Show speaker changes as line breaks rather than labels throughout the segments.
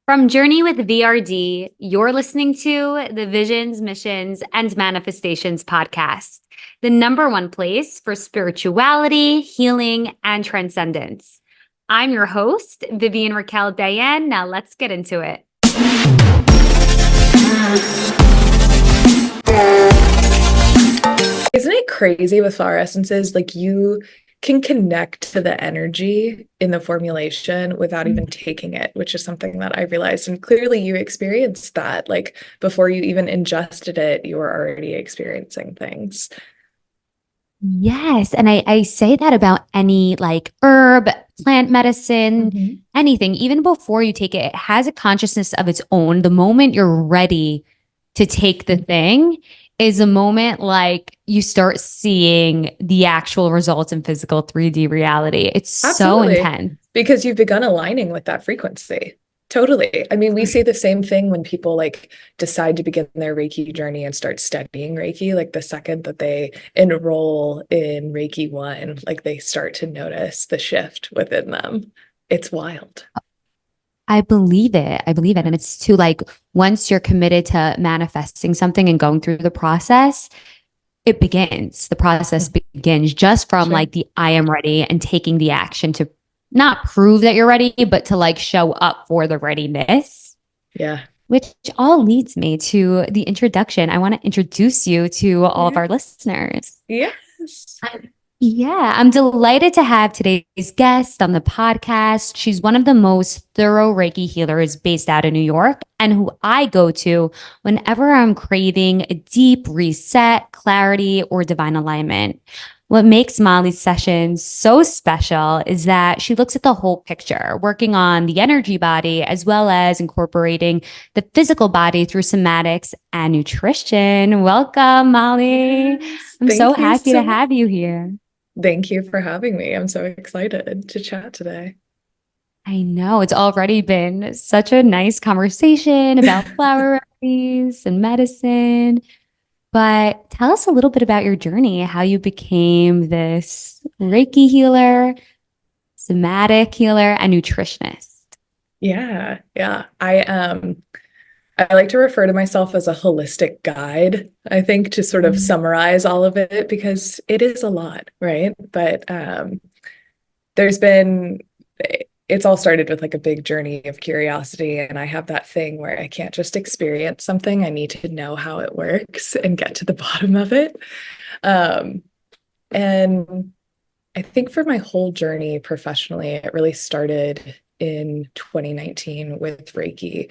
From Journey with VRD, you're listening to the Visions, Missions, and Manifestations podcast, the number one place for spirituality, healing, and transcendence. I'm your host, Vivian Raquel Diane. Now let's get into it.
Isn't it crazy with flower essences? Like you can connect to the energy in the formulation without even taking it, which is something that I realized. And clearly you experienced that. Like before you even ingested it, you were already experiencing things.
Yes. And I say that about any like herb, plant medicine, anything, even before you take it, it has a consciousness of its own. The moment you're ready to take the thing is a moment like you start seeing the actual results in physical 3D reality. It's
Absolutely.
so intense.
Because you've begun aligning with that frequency. Totally. I mean, we see the same thing when people like decide to begin their Reiki journey and start studying Reiki. Like the second that they enroll in Reiki 1, like they start to notice the shift within them. It's wild.
I believe it. I believe it. And it's to like, once you're committed to manifesting something and going through the process, it begins. The process begins just from like the I am ready and taking the action to not prove that you're ready, but to like show up for the readiness.
Yeah.
Which all leads me to the introduction. I want to introduce you to all of our listeners.
Yes.
I'm delighted to have today's guest on the podcast. She's one of the most thorough Reiki healers based out of New York and who I go to whenever I'm craving a deep reset, clarity, or divine alignment. What makes Mollie's sessions so special is that she looks at the whole picture, working on the energy body as well as incorporating the physical body through somatics and nutrition. Welcome, Mollie. I'm so happy to have you here.
Thank you for having me. I'm so excited to chat today.
I know it's already been such a nice conversation about flower remedies and medicine. But tell us a little bit about your journey, how you became this Reiki healer, somatic healer, and nutritionist.
Yeah. I like to refer to myself as a holistic guide, I think, to sort of summarize all of it because it is a lot, right? But it's all started with like a big journey of curiosity. And I have that thing where I can't just experience something. I need to know how it works and get to the bottom of it. And I think for my whole journey professionally, it really started in 2019 with Reiki.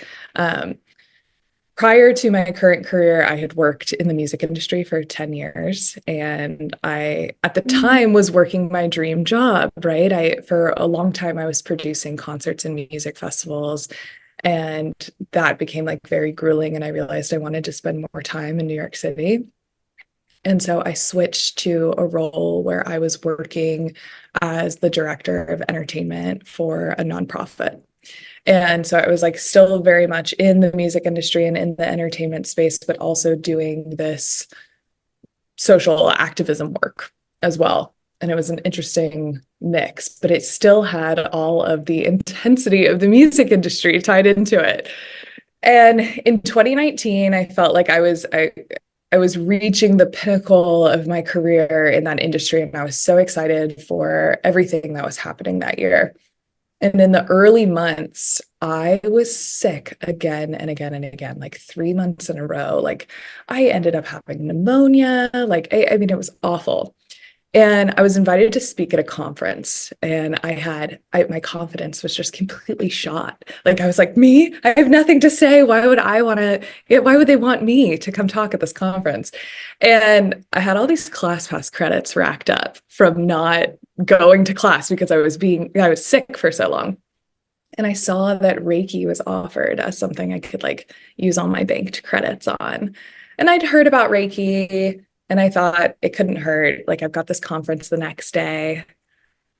Prior to my current career, I had worked in the music industry for 10 years. And I, at the time, was working my dream job, right? For a long time, I was producing concerts and music festivals. And that became like very grueling. And I realized I wanted to spend more time in New York City. And so I switched to a role where I was working as the director of entertainment for a nonprofit. And so I was like still very much in the music industry and in the entertainment space, but also doing this social activism work as well. And it was an interesting mix, but it still had all of the intensity of the music industry tied into it. And in 2019, I felt like I was reaching the pinnacle of my career in that industry. And I was so excited for everything that was happening that year. And in the early months, I was sick again and again and again, like 3 months in a row. Like I ended up having pneumonia. Like, I mean, it was awful. And I was invited to speak at a conference and my confidence was just completely shot. Like I was like, me, I have nothing to say. Why would they want me to come talk at this conference? And I had all these ClassPass credits racked up from not going to class because I was sick for so long. And I saw that Reiki was offered as something I could like use all my banked credits on. And I'd heard about Reiki. And I thought it couldn't hurt. Like, I've got this conference the next day.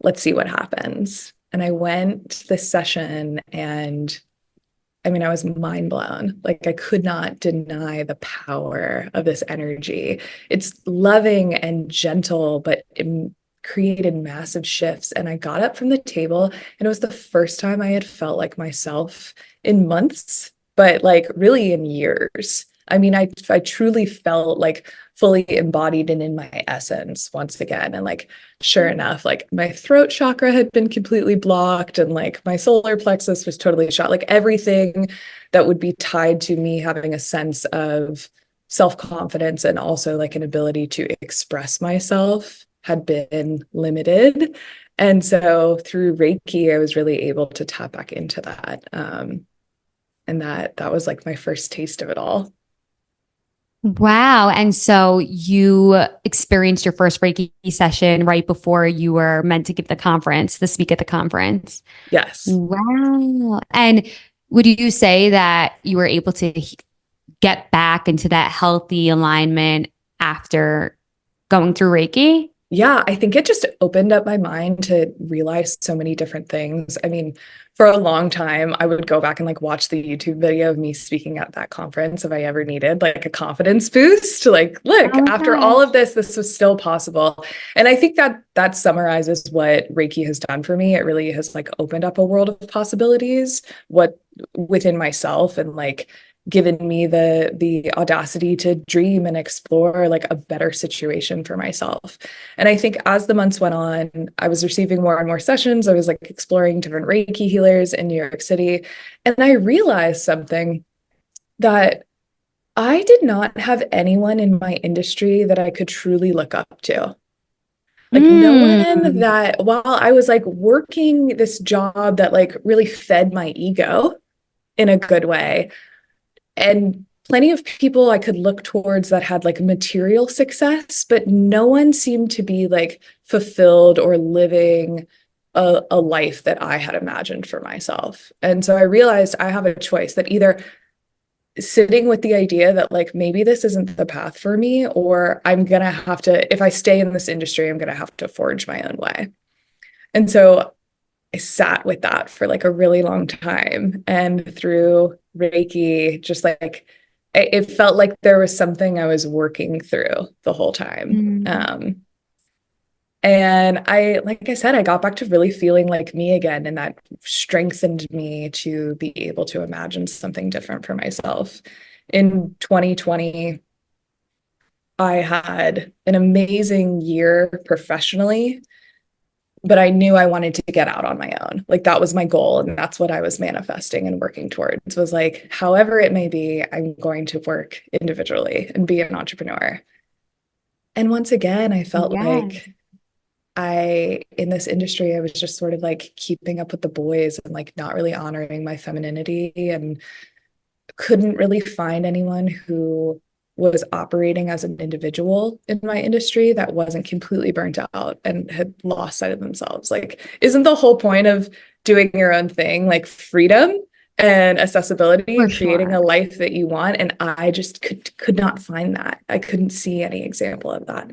Let's see what happens. And I went to this session and I mean, I was mind blown. Like, I could not deny the power of this energy. It's loving and gentle, but created massive shifts. And I got up from the table, and it was the first time I had felt like myself in months, but like really in years. I mean, I truly felt like fully embodied and in my essence once again. And like, sure enough, like my throat chakra had been completely blocked, and like my solar plexus was totally shot. Like everything that would be tied to me having a sense of self-confidence and also like an ability to express myself had been limited. And so through Reiki, I was really able to tap back into that. And that was like my first taste of it all.
Wow. And so you experienced your first Reiki session right before you were meant to give the speak at the conference.
Yes.
Wow. And would you say that you were able to get back into that healthy alignment after going through Reiki?
Yeah, I think it just opened up my mind to realize so many different things. I mean, for a long time, I would go back and like watch the YouTube video of me speaking at that conference if I ever needed like a confidence boost. Like, look,
Oh my
after all of
gosh.
this was still possible. And I think that summarizes what Reiki has done for me. It really has like opened up a world of possibilities, what within myself, and like given me the audacity to dream and explore like a better situation for myself. And I think as the months went on, I was receiving more and more sessions. I was like exploring different Reiki healers in New York City. And I realized something, that I did not have anyone in my industry that I could truly look up to. Like no one
Mm.
that, while I was like working this job that like really fed my ego in a good way, and plenty of people I could look towards that had like material success, but no one seemed to be like fulfilled or living a life that I had imagined for myself. And so I realized I have a choice, that either sitting with the idea that like maybe this isn't the path for me, or I'm gonna have to, if I stay in this industry, I'm gonna have to forge my own way. And so I sat with that for like a really long time. And through Reiki, just like it felt like there was something I was working through the whole time.
Mm.
And I, like I said, I got back to really feeling like me again. And that strengthened me to be able to imagine something different for myself. In 2020, I had an amazing year professionally, but I knew I wanted to get out on my own. Like that was my goal. And that's what I was manifesting and working towards, was like, however it may be, I'm going to work individually and be an entrepreneur. And once again, I felt
Yeah.
like in this industry, I was just sort of like keeping up with the boys and like not really honoring my femininity, and couldn't really find anyone who was operating as an individual in my industry that wasn't completely burnt out and had lost sight of themselves. Like, isn't the whole point of doing your own thing like freedom and accessibility
For
and creating
sure.
a life that you want? And I just could not find that. I couldn't see any example of that.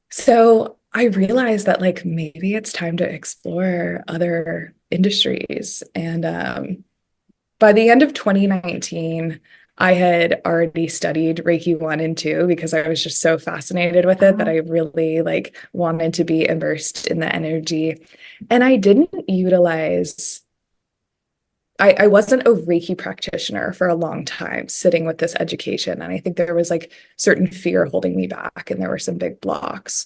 So I realized that like maybe it's time to explore other industries. And by the end of 2019, I had already studied Reiki 1 and 2 because I was just so fascinated with it that I really like wanted to be immersed in the energy. And I didn't utilize, I wasn't a Reiki practitioner for a long time sitting with this education. And I think there was like certain fear holding me back, and there were some big blocks.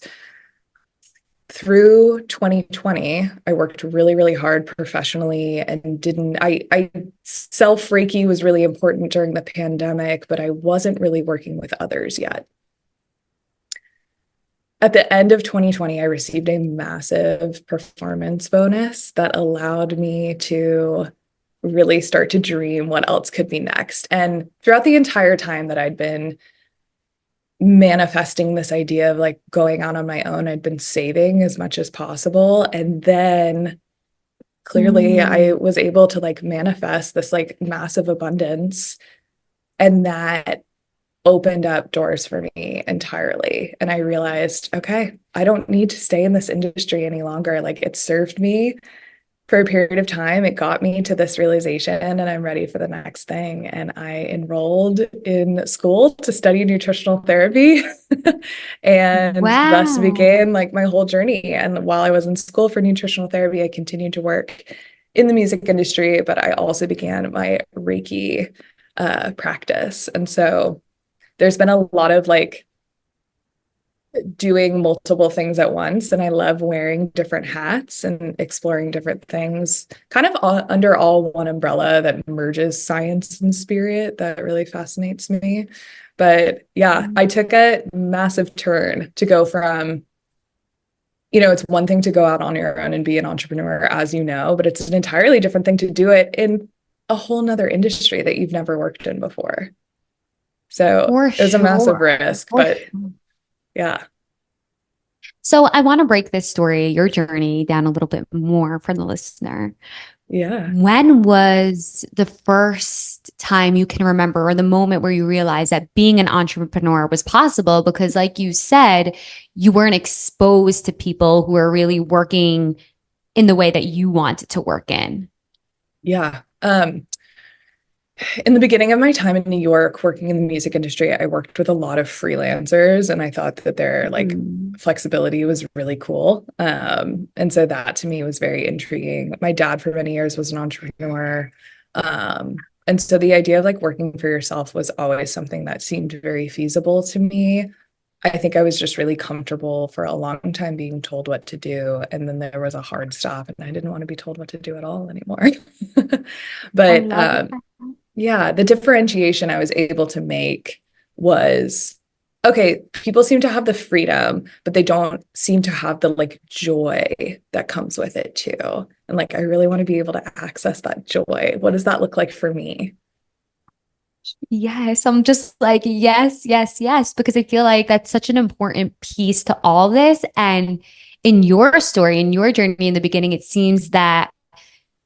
Through 2020, I worked really, really hard professionally, and I self Reiki was really important during the pandemic, but I wasn't really working with others yet. At the end of 2020, I received a massive performance bonus that allowed me to really start to dream what else could be next. And throughout the entire time that I'd been manifesting this idea of like going out on my own, I'd been saving as much as possible. And then clearly I
Mm.
was able to like manifest this like massive abundance. And that opened up doors for me entirely. And I realized, okay, I don't need to stay in this industry any longer. Like it served me. for a period of time, it got me to this realization, and I'm ready for the next thing. And I enrolled in school to study nutritional therapy. And thus
Wow.
began like my whole journey. And while I was in school for nutritional therapy, I continued to work in the music industry, but I also began my Reiki practice. And so there's been a lot of like doing multiple things at once. And I love wearing different hats and exploring different things, kind of under all one umbrella that merges science and spirit. That really fascinates me. But yeah, I took a massive turn to go from, it's one thing to go out on your own and be an entrepreneur, as you know, but it's an entirely different thing to do it in a whole nother industry that you've never worked in before. So
For
it was a massive
sure.
risk,
For
but
sure.
yeah,
So I want to break this story, your journey, down a little bit more for the listener.
yeah.
When was the first time you can remember, or the moment where you realized that being an entrepreneur was possible? Because, like you said, you weren't exposed to people who are really working in the way that you wanted to work in.
Yeah. In the beginning of my time in New York working in the music industry, I worked with a lot of freelancers, and I thought that their like
Mm.
flexibility was really cool. And so that to me was very intriguing. My dad for many years was an entrepreneur. And so the idea of like working for yourself was always something that seemed very feasible to me. I think I was just really comfortable for a long time being told what to do. And then there was a hard stop, and I didn't want to be told what to do at all anymore.
I
But
love that.
yeah, the differentiation I was able to make was okay, people seem to have the freedom, but they don't seem to have the like joy that comes with it too. And like, I really want to be able to access that joy. What does that look like for me?
Yes, I'm just like, yes, yes, yes, because I feel like that's such an important piece to all this. And in your story, in your journey in the beginning, it seems that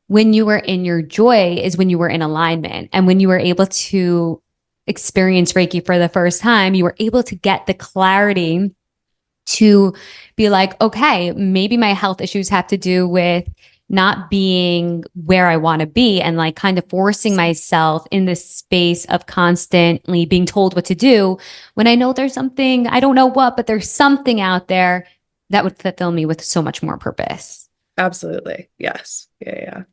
when you were in your joy is when you were in alignment. And when you were able to experience Reiki for the first time, you were able to get the clarity to be like, okay, maybe my health issues have to do with not being where I want to be, and like kind of forcing myself in this space of constantly being told what to do when I know there's something, I don't know what, but there's something out there that would fulfill me with so much more purpose.
Absolutely. Yes. Yeah, yeah.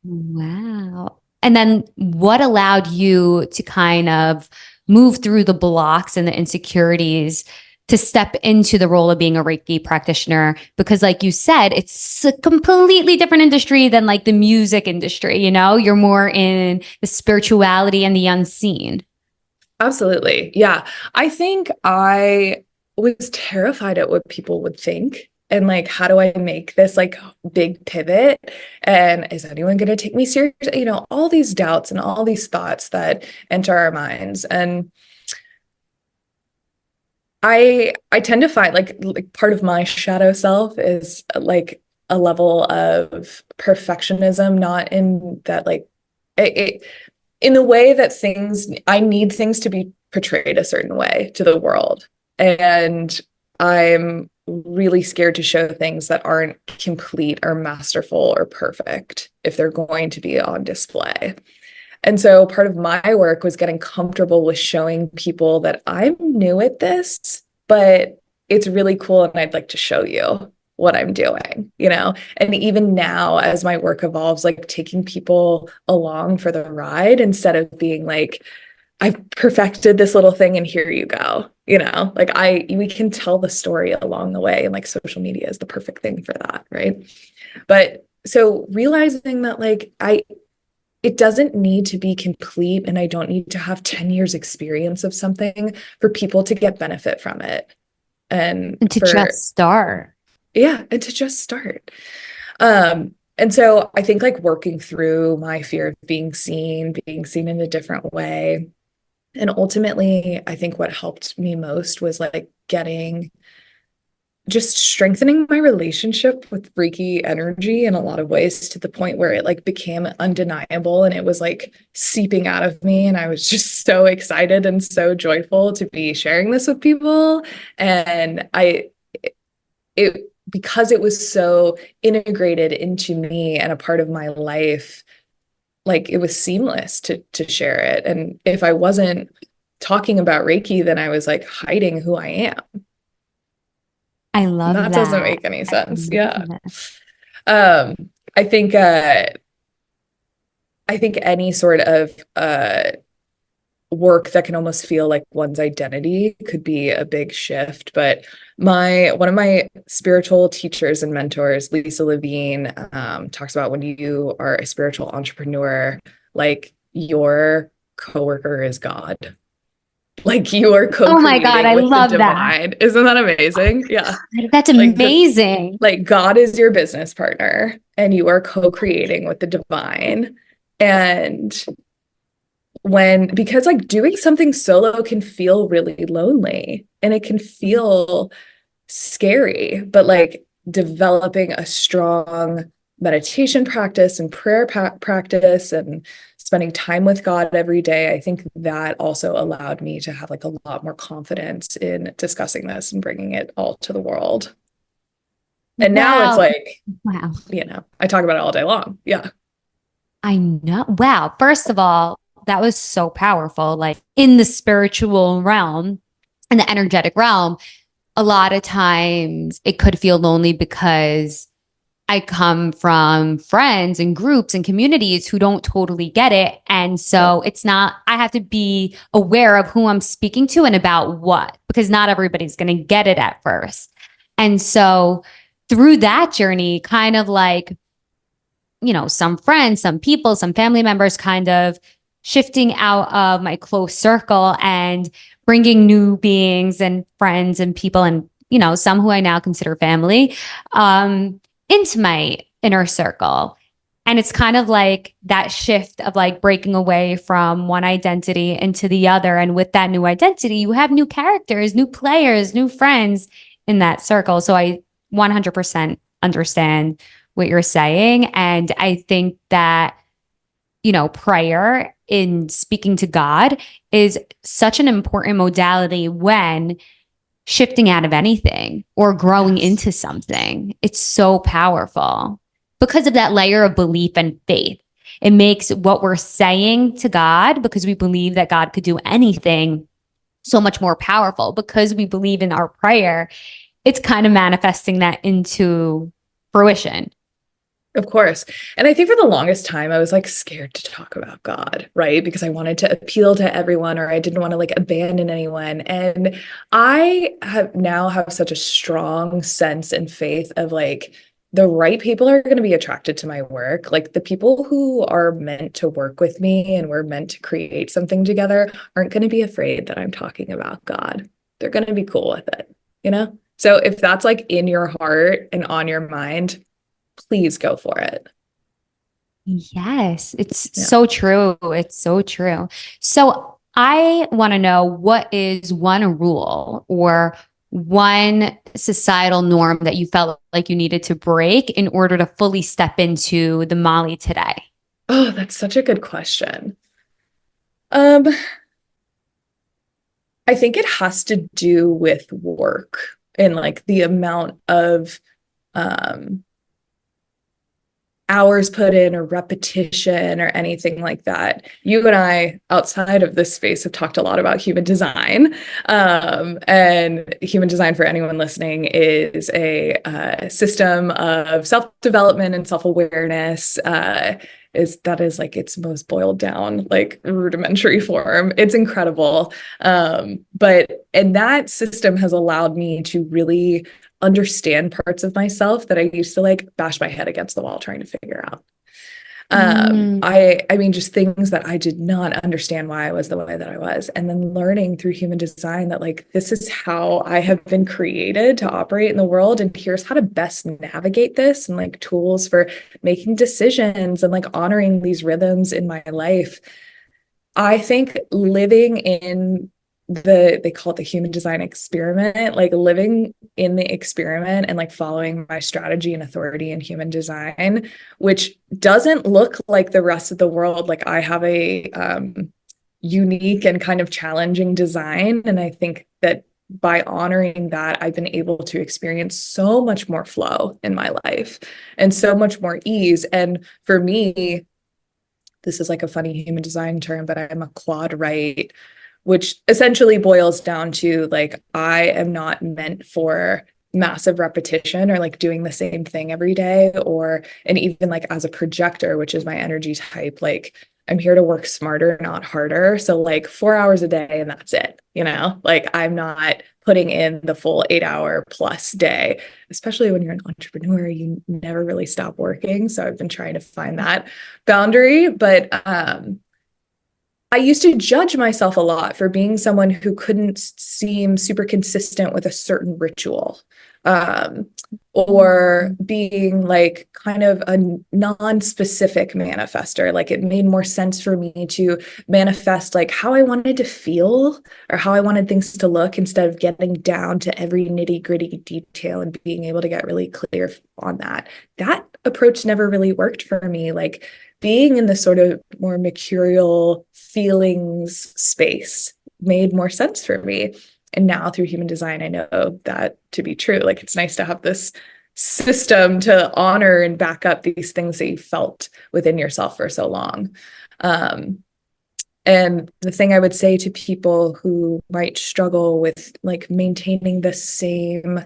Wow. And then what allowed you to kind of move through the blocks and the insecurities to step into the role of being a Reiki practitioner? Because, like you said, it's a completely different industry than like the music industry. You're more in the spirituality and the unseen.
Absolutely. Yeah. I think I was terrified at what people would think. And like, how do I make this like big pivot? And is anyone going to take me seriously? All these doubts and all these thoughts that enter our minds. And I tend to find like part of my shadow self is like a level of perfectionism, not in that like it in the way that I need things to be portrayed a certain way to the world. And I'm really scared to show things that aren't complete or masterful or perfect if they're going to be on display. And so part of my work was getting comfortable with showing people that I'm new at this, but it's really cool and I'd like to show you what I'm doing. And even now, as my work evolves, like taking people along for the ride instead of being like, I've perfected this little thing and here you go. Like we can tell the story along the way, and like social media is the perfect thing for that, right? But so realizing that like it doesn't need to be complete, and I don't need to have 10 years experience of something for people to get benefit from it. And
And to just start.
yeah, and to just start. And so I think like working through my fear of being seen in a different way. And ultimately, I think what helped me most was like just strengthening my relationship with Reiki energy in a lot of ways, to the point where it like became undeniable and it was like seeping out of me. And I was just so excited and so joyful to be sharing this with people. And it because it was so integrated into me and a part of my life, like it was seamless to share it. And if I wasn't talking about Reiki, then I was like hiding who I am.
I
And
love
that doesn't
that.
make any
I
sense. Yeah.
love that.
Um, I think any sort of work that can almost feel like one's identity could be a big shift. But one of my spiritual teachers and mentors, Lisa Levine, talks about when you are a spiritual entrepreneur, like your coworker is God. Like you are
Oh my God,
co-creating
I
with the
love that.
divine. Isn't that amazing? Yeah.
That's
Like the
amazing.
like God is your business partner and you are co-creating with the divine. And because like doing something solo can feel really lonely and it can feel scary, but like developing a strong meditation practice and prayer practice and spending time with God every day, I think that also allowed me to have like a lot more confidence in discussing this and bringing it all to the world. And now it's
Wow.
like,
Wow.
I talk about it all day long. Yeah.
I know. Wow. First of all, that was so powerful. Like in the spiritual realm, in the energetic realm, a lot of times it could feel lonely because I come from friends and groups and communities who don't totally get it. And
Yep.
so it's not, I have to be aware of who I'm speaking to and about what, because not everybody's going to get it at first. And so through that journey, kind of like, some friends, some people, some family members kind of shifting out of my close circle and bringing new beings and friends and people and, some who I now consider family, into my inner circle. And it's kind of like that shift of like breaking away from one identity into the other. And with that new identity, you have new characters, new players, new friends in that circle. So I 100% understand what you're saying. And I think that, prayer in speaking to God is such an important modality when shifting out of anything or growing
Yes.
into something. It's so powerful because of that layer of belief and faith. It makes what we're saying to God, because we believe that God could do anything, so much more powerful. Because we believe in our prayer, it's kind of manifesting that into fruition.
Of course. And I think for the longest time, I was like scared to talk about God, right? Because I wanted to appeal to everyone or I didn't want to like abandon anyone. And I have such a strong sense and faith of like the right people are going to be attracted to my work. Like the people who are meant to work with me and we're meant to create something together aren't going to be afraid that I'm talking about God. They're going to be cool with it. So if that's like in your heart and on your mind, please go for it.
Yes, it's
Yeah.
so true. It's so true. So I want to know, what is one rule or one societal norm that you felt like you needed to break in order to fully step into the Mollie today?
Oh, that's such a good question. Um, I think it has to do with work and like the amount of um hours put in or repetition or anything like that. You and I, outside of this space, have talked a lot about human design. And human design, for anyone listening, is a system of self-development and self-awareness. Is like its most boiled down, like rudimentary form. It's incredible. And that system has allowed me to really understand parts of myself that I used to like bash my head against the wall trying to figure out.
Mm.
I mean, just things that I did not understand why I was the way that I was. And then learning through human design that like, this is how I have been created to operate in the world. And here's how to best navigate this and like tools for making decisions and like honoring these rhythms in my life. I think living in they call it the human design experiment, like living in the experiment and like following my strategy and authority in human design, which doesn't look like the rest of the world. Like I have a unique and kind of challenging design. And I think that by honoring that, I've been able to experience so much more flow in my life and so much more ease. And for me, this is like a funny human design term, but I'm a quad right, which essentially boils down to like, I am not meant for massive repetition or like doing the same thing every day, or, and even like as a projector, which is my energy type, like I'm here to work smarter, not harder. So like 4 hours a day and that's it, you know, like I'm not putting in the full 8 hour plus day, especially when you're an entrepreneur, you never really stop working. So I've been trying to find that boundary, but I used to judge myself a lot for being someone who couldn't seem super consistent with a certain ritual, um, or being like kind of a non-specific manifester. Like it made more sense for me to manifest like how I wanted to feel or how I wanted things to look instead of getting down to every nitty-gritty detail and being able to get really clear on that. That approach never really worked for me. Like being in the sort of more mercurial feelings space made more sense for me. And now through human design, I know that to be true. Like it's nice to have this system to honor and back up these things that you felt within yourself for so long. And the thing I would say to people who might struggle with like maintaining the same,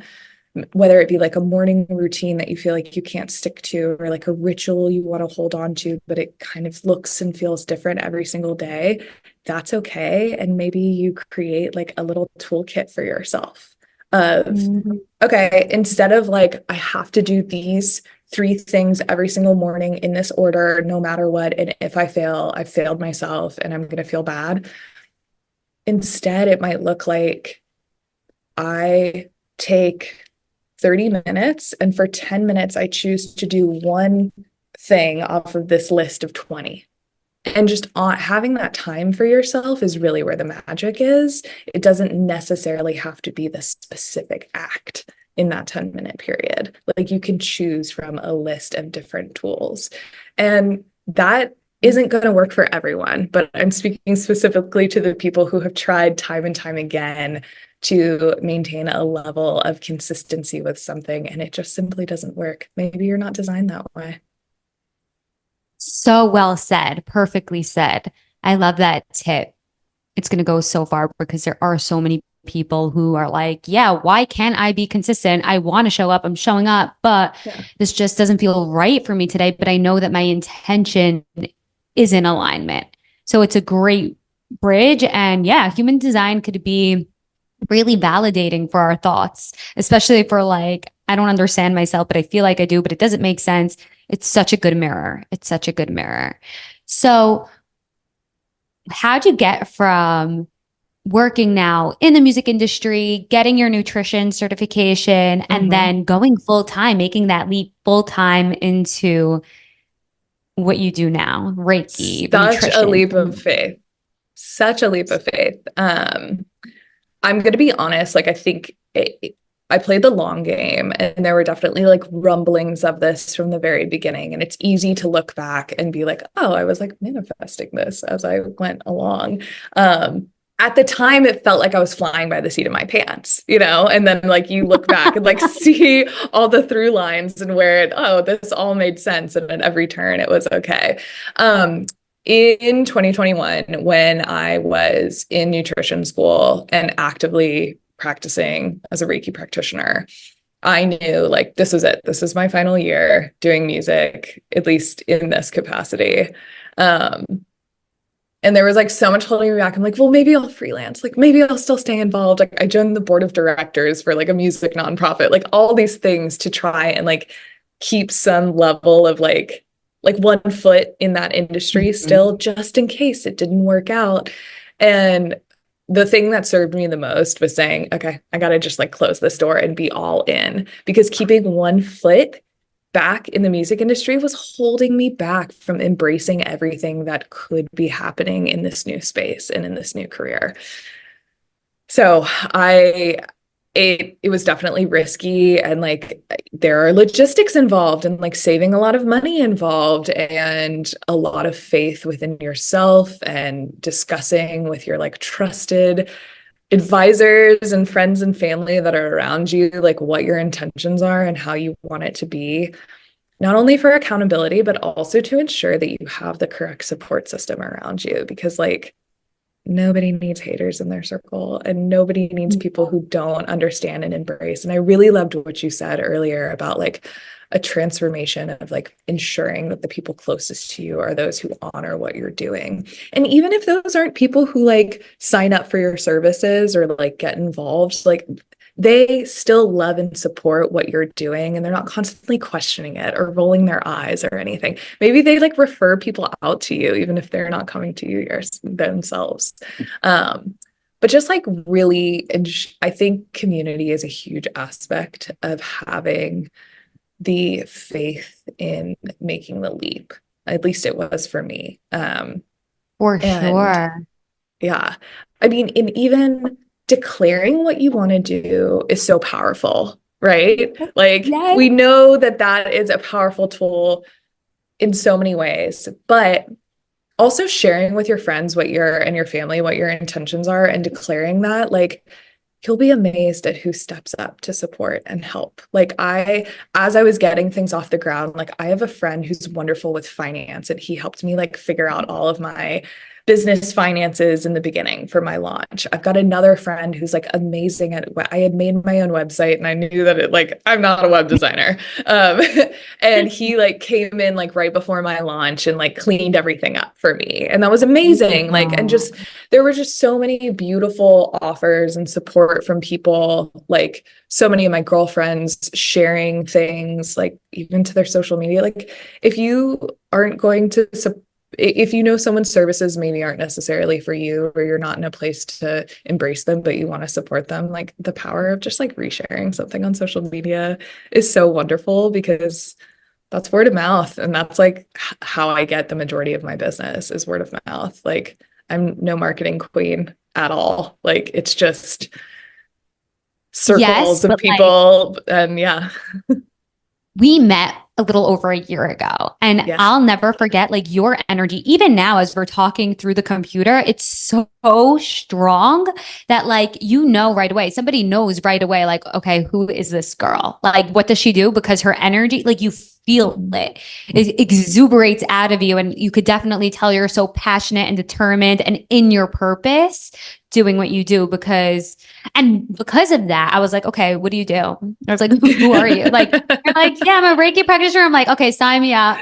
whether it be like a morning routine that you feel like you can't stick to, or like a ritual you want to hold on to, but it kind of looks and feels different every single day, that's okay. And maybe you create like a little toolkit for yourself of, okay, instead of like, I have to do these 3 things every single morning in this order, no matter what. And if I fail, I've failed myself and I'm going to feel bad. Instead, it might look like I take 30 minutes, and for 10 minutes, I choose to do one thing off of this list of 20. And just having that time for yourself is really where the magic is. It doesn't necessarily have to be the specific act in that 10-minute period. Like you can choose from a list of different tools. And that isn't going to work for everyone, but I'm speaking specifically to the people who have tried time and time again to maintain a level of consistency with something, and it just simply doesn't work. Maybe you're not designed that way.
So well said. Perfectly said. I love that tip. It's going to go so far because there are so many people who are like, yeah, why can't I be consistent? I want to show up. I'm showing up, but this just doesn't feel right for me today. But I know that my intention is in alignment. So it's a great bridge. And yeah, human design could be really validating for our thoughts, especially for like, I don't understand myself, but I feel like I do, but it doesn't make sense. It's such a good mirror. It's such a good mirror. So how'd you get from working now in the music industry, getting your nutrition certification, and then going full time, making that leap full time into what you do now, Reiki,
Such
nutrition?
a leap of faith. Such a leap of faith. I'm going to be honest, like I think I played the long game, and there were definitely like rumblings of this from the very beginning. And it's easy to look back and be like, oh, I was like manifesting this as I went along. At the time, it felt like I was flying by the seat of my pants, you know, and then like you look back and like see all the through lines and where this all made sense. And at every turn, it was okay. In 2021, when I was in nutrition school and actively practicing as a Reiki practitioner, I knew like this was it. This is my final year doing music, at least in this capacity. And there was like so much holding me back. I'm like, well, maybe I'll freelance. Like maybe I'll still stay involved. Like I joined the board of directors for like a music nonprofit, like all these things to try and like keep some level of like one foot in that industry still, just in case it didn't work out. And the thing that served me the most was saying, okay, I got to just like close this door and be all in, because keeping one foot back in the music industry was holding me back from embracing everything that could be happening in this new space and in this new career. So it was definitely risky, and like there are logistics involved and like saving a lot of money involved and a lot of faith within yourself and discussing with your like trusted advisors and friends and family that are around you, like what your intentions are and how you want it to be, not only for accountability, but also to ensure that you have the correct support system around you. Because like nobody needs haters in their circle, and nobody needs people who don't understand and embrace. And I really loved what you said earlier about like a transformation of like ensuring that the people closest to you are those who honor what you're doing. And even if those aren't people who like sign up for your services or like get involved, like they still love and support what you're doing, and they're not constantly questioning it or rolling their eyes or anything. Maybe they like refer people out to you, even if they're not coming to you themselves. But just like really, I think community is a huge aspect of having the faith in making the leap. At least it was for me.
For
And
sure.
yeah, I mean, and even declaring what you want to do is so powerful, right? Like
Yes.
we know that that is a powerful tool in so many ways, but also sharing with your friends what your and your family what your intentions are and declaring that, like you'll be amazed at who steps up to support and help. Like as I was getting things off the ground, like I have a friend who's wonderful with finance, and he helped me like figure out all of my business finances in the beginning for my launch. I've got another friend who's like amazing at I had made my own website, and I knew that it like I'm not a web designer. Um, and he like came in like right before my launch and like cleaned everything up for me. And that was amazing. Like, and just there were just so many beautiful offers and support from people, like so many of my girlfriends sharing things, like even to their social media. Like if you aren't going to if you know someone's services maybe aren't necessarily for you, or you're not in a place to embrace them, but you want to support them, like the power of just like resharing something on social media is so wonderful, because that's word of mouth. And that's like how I get the majority of my business is word of mouth. Like I'm no marketing queen at all. Like it's just
Yes,
circles of
but like
people. And yeah.
we met a little over a year ago, and
Yeah.
I'll never forget like your energy. Even now, as we're talking through the computer, it's so strong that like you know right away. Somebody knows right away, like, okay, who is this girl? Like, what does she do? Because her energy, like you feel it. It exuberates out of you. And you could definitely tell you're so passionate and determined and in your purpose doing what you do because of that, I was like, okay, what do you do? I was like, who are you? Like, you're like, yeah, I'm a Reiki practitioner. I'm like, okay, sign me up.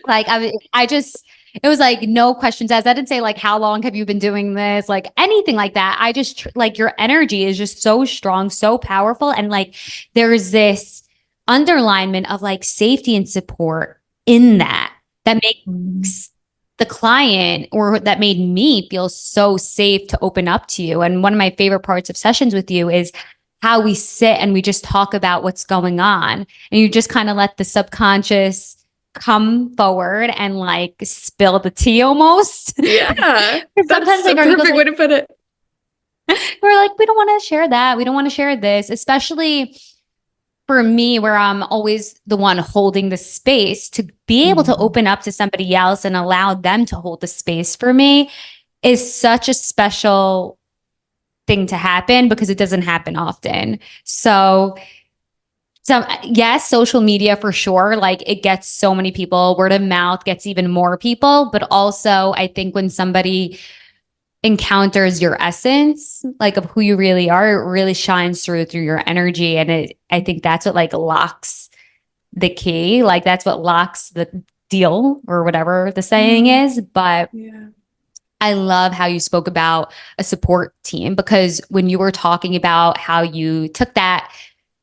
Like, I just, it was like no questions asked. I didn't say like, how long have you been doing this? Like anything like that. I just like your energy is just so strong, so powerful. And like, there's this underlinement of like safety and support in that makes the client, or that made me feel so safe to open up to you. And one of my favorite parts of sessions with you is how we sit and we just talk about what's going on. And you just kind of let the subconscious come forward and like spill the tea almost.
Yeah.
Sometimes
That's a
like our ego's
perfect way
like,
to put it.
we're like, we don't want to share that. We don't want to share this, especially for me, where I'm always the one holding the space. To be able to open up to somebody else and allow them to hold the space for me is such a special thing to happen, because it doesn't happen often. So yes, social media for sure. Like it gets so many people, word of mouth gets even more people. But also I think when somebody encounters your essence, like of who you really are, it really shines through your energy. And I think that's what like locks the key. Like that's what locks the deal, or whatever the saying is. But
Yeah.
I love how you spoke about a support team, because when you were talking about how you took that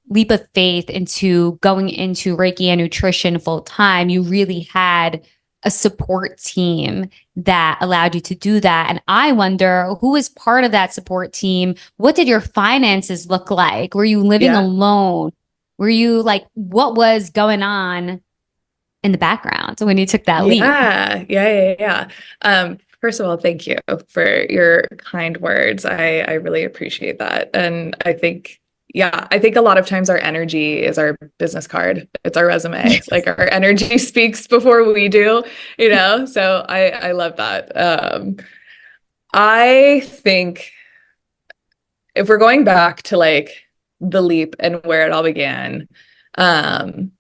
leap of faith into going into Reiki and nutrition full time, you really had a support team that allowed you to do that. And I wonder who was part of that support team. What did your finances look like? Were you living
Yeah.
alone? Were you like, what was going on in the background when you took that leap?
Yeah. First of all, thank you for your kind words. I really appreciate that. And I think, yeah, I think a lot of times our energy is our business card. It's our resume. Like our energy speaks before we do, you know? So I love that. I think if we're going back to like the leap and where it all began, um,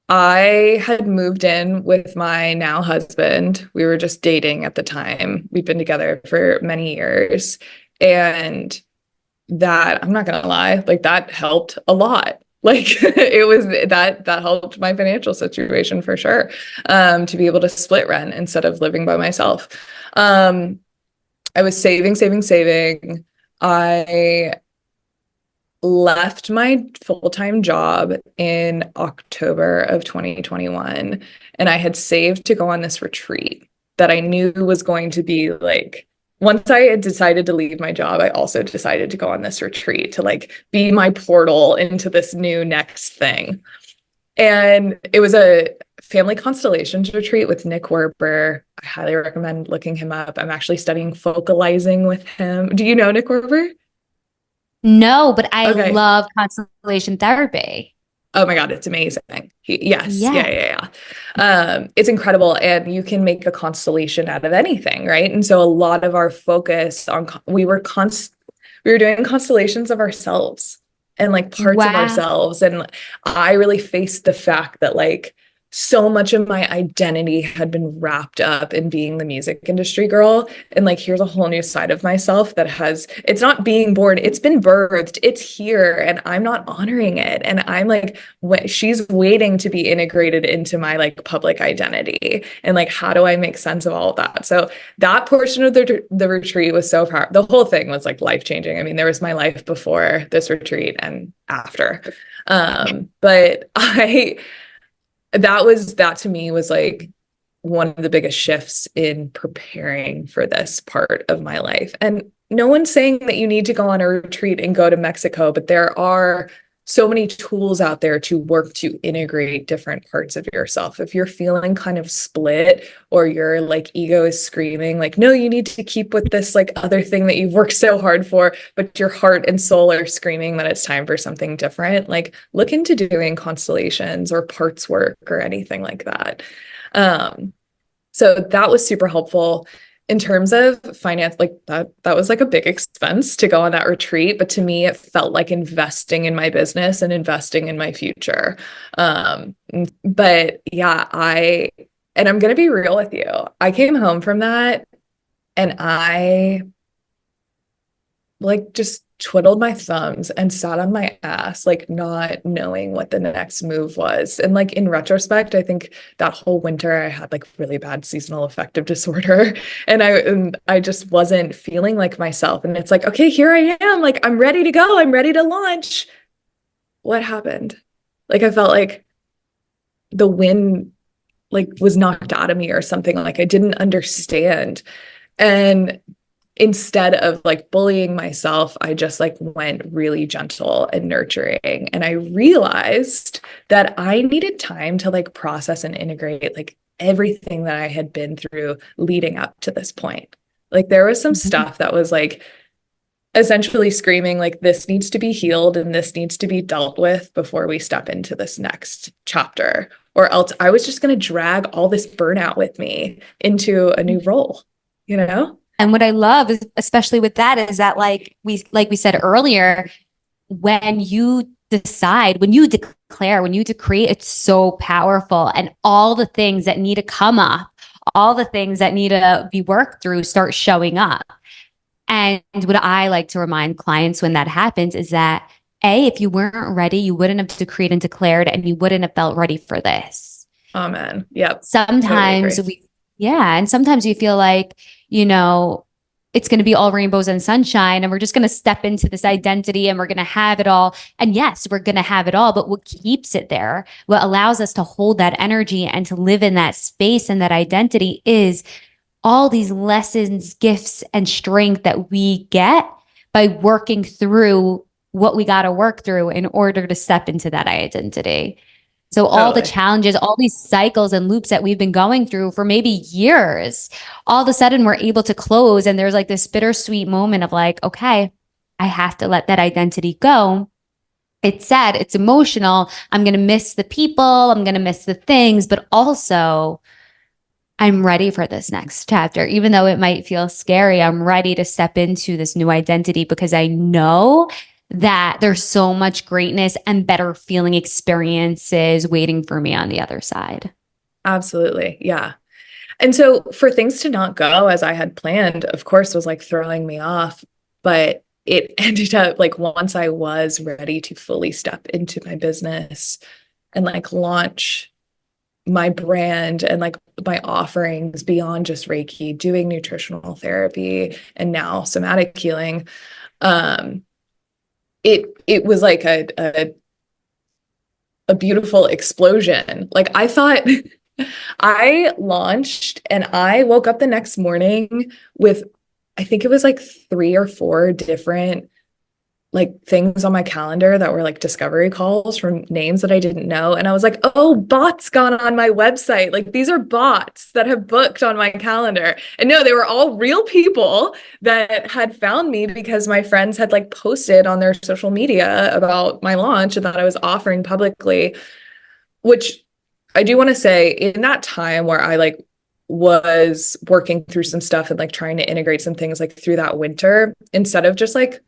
I had moved in with my now husband. We were just dating at the time. We'd been together for many years. And that, I'm not gonna lie, like that helped a lot. Like it was that helped my financial situation for sure. To be able to split rent instead of living by myself. Um, I was saving. I left my full-time job in October of 2021, and I had saved to go on this retreat that I knew was going to be like, once I had decided to leave my job, I also decided to go on this retreat to like be my portal into this new next thing. And it was a family constellations retreat with Nick Werber. I highly recommend looking him up. I'm actually studying focalizing with him. Do you know Nick Werber?
No, but I
Okay.
love constellation therapy.
Oh my God, it's amazing. Yes,
Yeah.
It's incredible, and you can make a constellation out of anything, right? And so a lot of our focus on we were doing constellations of ourselves and like parts of
Wow.
ourselves, and I really faced the fact that like so much of my identity had been wrapped up in being the music industry girl. And like, here's a whole new side of myself that has, it's not being born, it's been birthed, it's here, and I'm not honoring it. And I'm like, she's waiting to be integrated into my like public identity. And like, how do I make sense of all of that? So that portion of the retreat was so powerful. The whole thing was like life changing. I mean, there was my life before this retreat and after. But that to me was like one of the biggest shifts in preparing for this part of my life. And no one's saying that you need to go on a retreat and go to Mexico, but there are so many tools out there to work to integrate different parts of yourself. If you're feeling kind of split, or your like ego is screaming like, no, you need to keep with this like other thing that you've worked so hard for, but your heart and soul are screaming that it's time for something different, like look into doing constellations or parts work or anything like that. So that was super helpful. In terms of finance, like that was like a big expense to go on that retreat, but to me it felt like investing in my business and investing in my future. But yeah, I'm gonna be real with you. I came home from that and I like just twiddled my thumbs and sat on my ass, like not knowing what the next move was. And like in retrospect, I think that whole winter I had like really bad seasonal affective disorder, and I just wasn't feeling like myself. And it's like, okay, here I am, like I'm ready to go, I'm ready to launch. What happened? Like I felt like the wind like was knocked out of me or something, like I didn't understand. And instead of like bullying myself, I just like went really gentle and nurturing. And I realized that I needed time to like process and integrate like everything that I had been through leading up to this point. Like there was some
Mhm.
stuff that was like essentially screaming like this needs to be healed and this needs to be dealt with before we step into this next chapter, or else I was just going to drag all this burnout with me into a new role, you know?
And what I love is, especially with that, is that like we said earlier, when you decide, when you declare, when you decree, it's so powerful. And all the things that need to come up, all the things that need to be worked through start showing up. And what I like to remind clients when that happens is that A, if you weren't ready, you wouldn't have decreed and declared, and you wouldn't have felt ready for this.
Amen. Yep. Totally
Sometimes
agree.
and sometimes you feel like, you know, it's going to be all rainbows and sunshine, and we're just going to step into this identity and we're going to have it all. And yes, we're going to have it all, but what keeps it there, what allows us to hold that energy and to live in that space and that identity is all these lessons, gifts, and strength that we get by working through what we got to work through in order to step into that identity. So all the
Totally.
challenges, all these cycles and loops that we've been going through for maybe years, all of a sudden we're able to close. And there's like this bittersweet moment of like, okay, I have to let that identity go. It's sad, it's emotional. I'm going to miss the people, I'm going to miss the things, but also I'm ready for this next chapter. Even though it might feel scary, I'm ready to step into this new identity because I know that there's so much greatness and better feeling experiences waiting for me on the other side.
Absolutely. Yeah. And so for things to not go as I had planned, of course, was like throwing me off. But it ended up like once I was ready to fully step into my business and like launch my brand and like my offerings beyond just Reiki, doing nutritional therapy and now somatic healing. Um, it was like a beautiful explosion. Like I thought I launched and I woke up the next morning with, I think it was like 3 or 4 different like things on my calendar that were like discovery calls from names that I didn't know. And I was like, oh, bots gone on my website. Like these are bots that have booked on my calendar. And no, they were all real people that had found me because my friends had like posted on their social media about my launch and that I was offering publicly, which I do want to say in that time where I like was working through some stuff and like trying to integrate some things like through that winter, instead of just like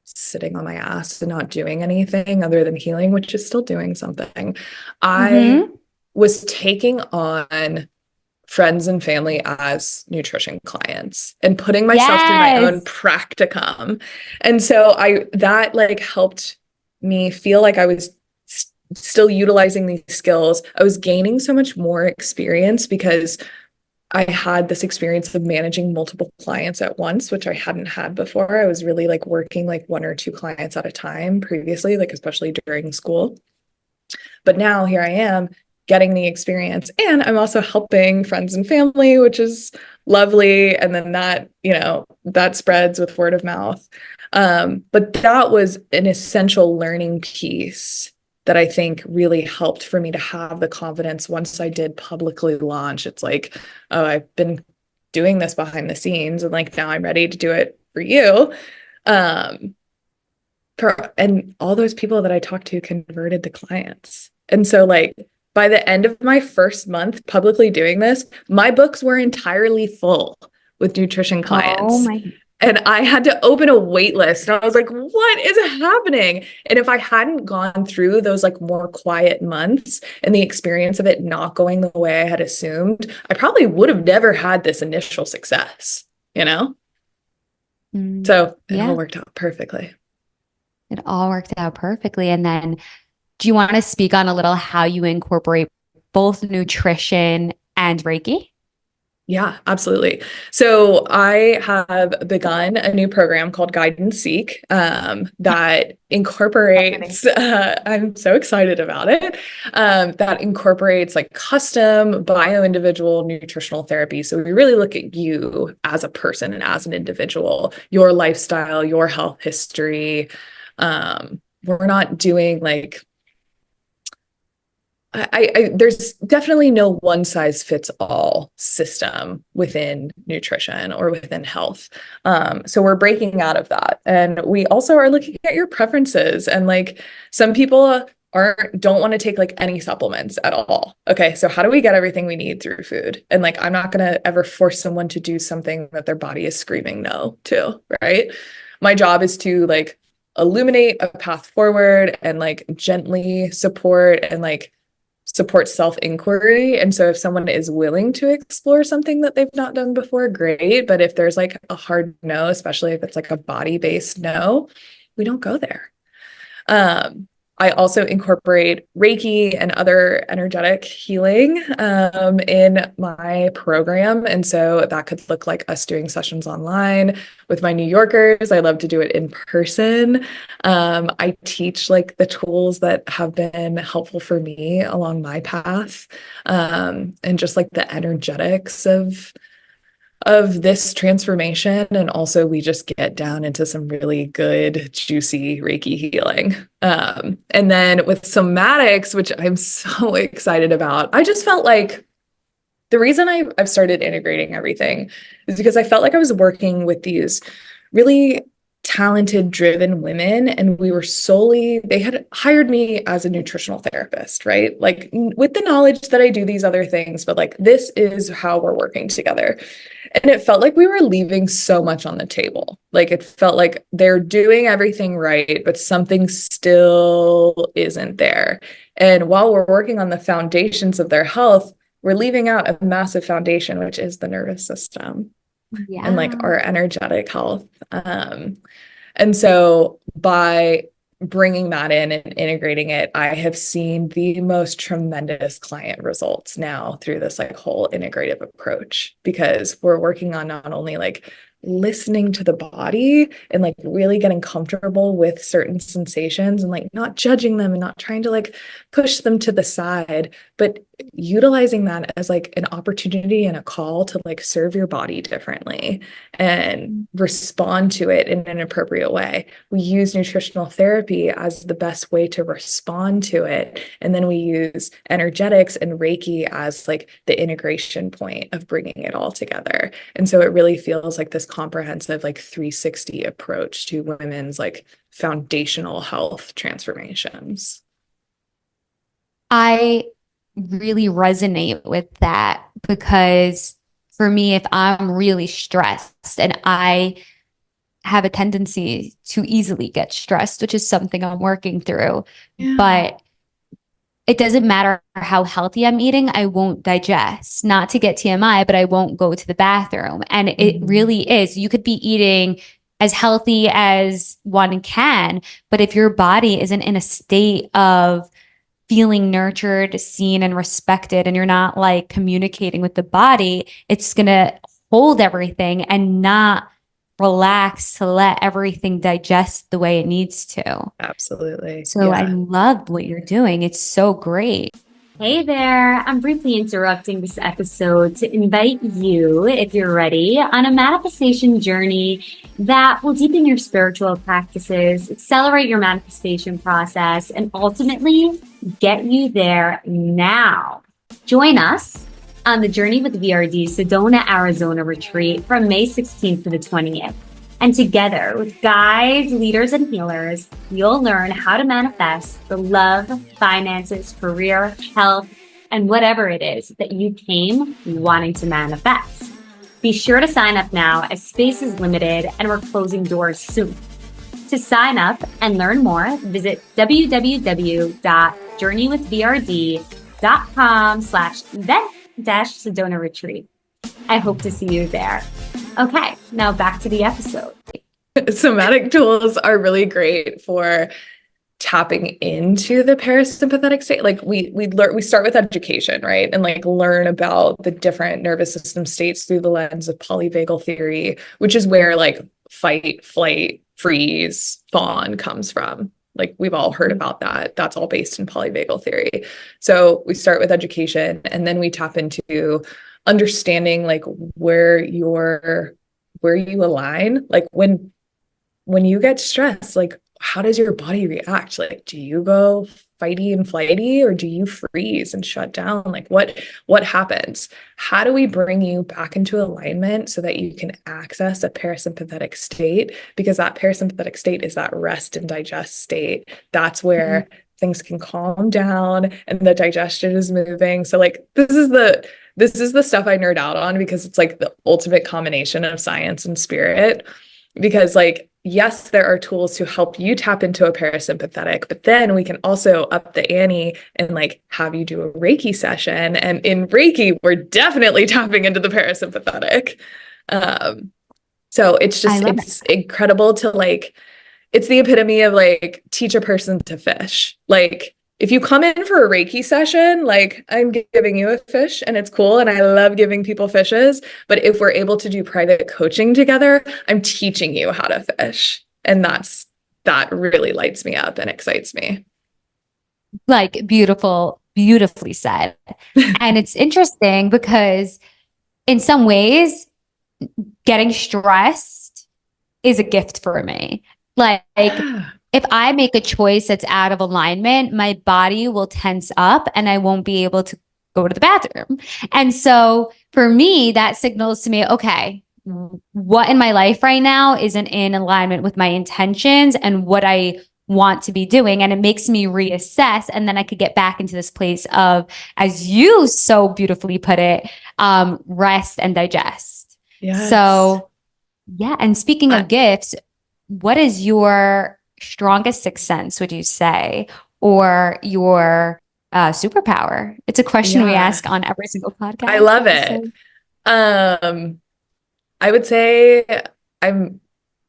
sitting on my ass and not doing anything other than healing, which is still doing something, I
Mm-hmm.
was taking on friends and family as nutrition clients and putting myself through my own
Yes.
practicum. And so that like helped me feel like I was still utilizing these skills. I was gaining so much more experience because I had this experience of managing multiple clients at once, which I hadn't had before. I was really like working like 1 or 2 clients at a time previously, like especially during school. But now here I am getting the experience and I'm also helping friends and family, which is lovely. And then that, that spreads with word of mouth. But that was an essential learning piece that I think really helped for me to have the confidence once I did publicly launch. It's like, oh, I've been doing this behind the scenes and like now I'm ready to do it for you. Um, and all those people that I talked to converted to clients. And so like by the end of my first month publicly doing this, my books were entirely full with nutrition
Oh
clients.
my.
And I had to open a wait list. And I was like, what is happening? And if I hadn't gone through those like more quiet months and the experience of it not going the way I had assumed, I probably would have never had this initial success, you know? So it all
Yeah,
worked out perfectly.
it all worked out perfectly. And then do you want to speak on a little how you incorporate both nutrition and Reiki?
Yeah, absolutely. So I have begun a new program called Guide and Seek that
Love the name.
incorporates, I'm so excited about it, that incorporates like custom bio-individual nutritional therapy. So we really look at you as a person and as an individual, your lifestyle, your health history. We're not doing like there's definitely no one size fits all system within nutrition or within health. So we're breaking out of that. And we also are looking at your preferences and like some people don't want to take like any supplements at all. Okay, so how do we get everything we need through food? And like I'm not going to ever force someone to do something that their body is screaming no to, right? My job is to like illuminate a path forward and like gently support self-inquiry. And so if someone is willing to explore something that they've not done before, great. But if there's like a hard no, especially if it's like a body-based no, we don't go there. Um, I also incorporate Reiki and other energetic healing in my program. And so that could look like us doing sessions online with my New Yorkers. I love to do it in person. I teach like the tools that have been helpful for me along my path and just like the energetics of this transformation. And also we just get down into some really good, juicy Reiki healing. And then with somatics, which I'm so excited about, I just felt like the reason I've started integrating everything is because I felt like I was working with these really talented, driven women. And we were they had hired me as a nutritional therapist, right? Like with the knowledge that I do these other things, but like, this is how we're working together. And it felt like we were leaving so much on the table. Like it felt like they're doing everything right, but something still isn't there. And while we're working on the foundations of their health, we're leaving out a massive foundation, which is the nervous system and like
Yeah.
our energetic health. And so by bringing that in and integrating it, I have seen the most tremendous client results now through this like whole integrative approach, because we're working on not only like listening to the body and like really getting comfortable with certain sensations and like not judging them and not trying to like push them to the side, but utilizing that as like an opportunity and a call to like serve your body differently and respond to it in an appropriate way. We use nutritional therapy as the best way to respond to it. And then we use energetics and Reiki as like the integration point of bringing it all together. And so it really feels like this comprehensive, like 360 approach to women's like foundational health transformations.
I really resonate with that because for me, if I'm really stressed and I have a tendency to easily get stressed, which is something I'm working through, but it doesn't matter how healthy I'm eating, I won't digest. Not to get TMI, but I won't go to the bathroom. And it really is. You could be eating as healthy as one can, but if your body isn't in a state of feeling nurtured, seen, and respected, and you're not like communicating with the body, it's going to hold everything and not relax to let everything digest the way it needs to.
Absolutely.
So I love what you're doing. It's so great. Hey there, I'm briefly interrupting this episode to invite you, if you're ready, on a manifestation journey that will deepen your spiritual practices, accelerate your manifestation process, and ultimately get you there now. Join us on the Journey with VRD Sedona, Arizona retreat from May 16th to the 20th. And together with guides, leaders, and healers, you'll learn how to manifest the love, finances, career, health, and whatever it is that you came wanting to manifest. Be sure to sign up now as space is limited and we're closing doors soon. To sign up and learn more, visit www.journeywithvrd.com/event-Sedona retreat. I hope to see you there. Okay, now back to the episode.
Somatic tools are really great for tapping into the parasympathetic state. Like we start with education, right? And like learn about the different nervous system states through the lens of polyvagal theory, which is where like fight, flight, freeze, fawn comes from. Like we've all heard about that. That's all based in polyvagal theory. So we start with education and then we tap into understanding like where you align. Like when you get stressed, like how does your body react? Like, do you go fighty and flighty or do you freeze and shut down? Like what happens? How do we bring you back into alignment so that you can access a parasympathetic state? Because that parasympathetic state is that rest and digest state. That's where things can calm down and the digestion is moving. So like this is the stuff I nerd out on because it's like the ultimate combination of science and spirit. Because like, yes, there are tools to help you tap into a parasympathetic, but then we can also up the ante and like have you do a Reiki session. And in Reiki, we're definitely tapping into the parasympathetic. So it's incredible to like, it's the epitome of like teach a person to fish. Like if you come in for a Reiki session, like I'm giving you a fish and it's cool. And I love giving people fishes. But if we're able to do private coaching together, I'm teaching you how to fish. And that really lights me up and excites me.
Like beautifully said. And it's interesting because in some ways, getting stressed is a gift for me. Like if I make a choice that's out of alignment, my body will tense up and I won't be able to go to the bathroom. And so for me, that signals to me, okay, what in my life right now isn't in alignment with my intentions and what I want to be doing. And it makes me reassess. And then I could get back into this place of, as you so beautifully put it, rest and digest.
Yes.
So, yeah. And speaking
I,
of gifts, what is your strongest sixth sense, would you say, or your superpower? It's a question we
yeah,
ask on every single
I
podcast
love it.
episode.
Um, I would say I'm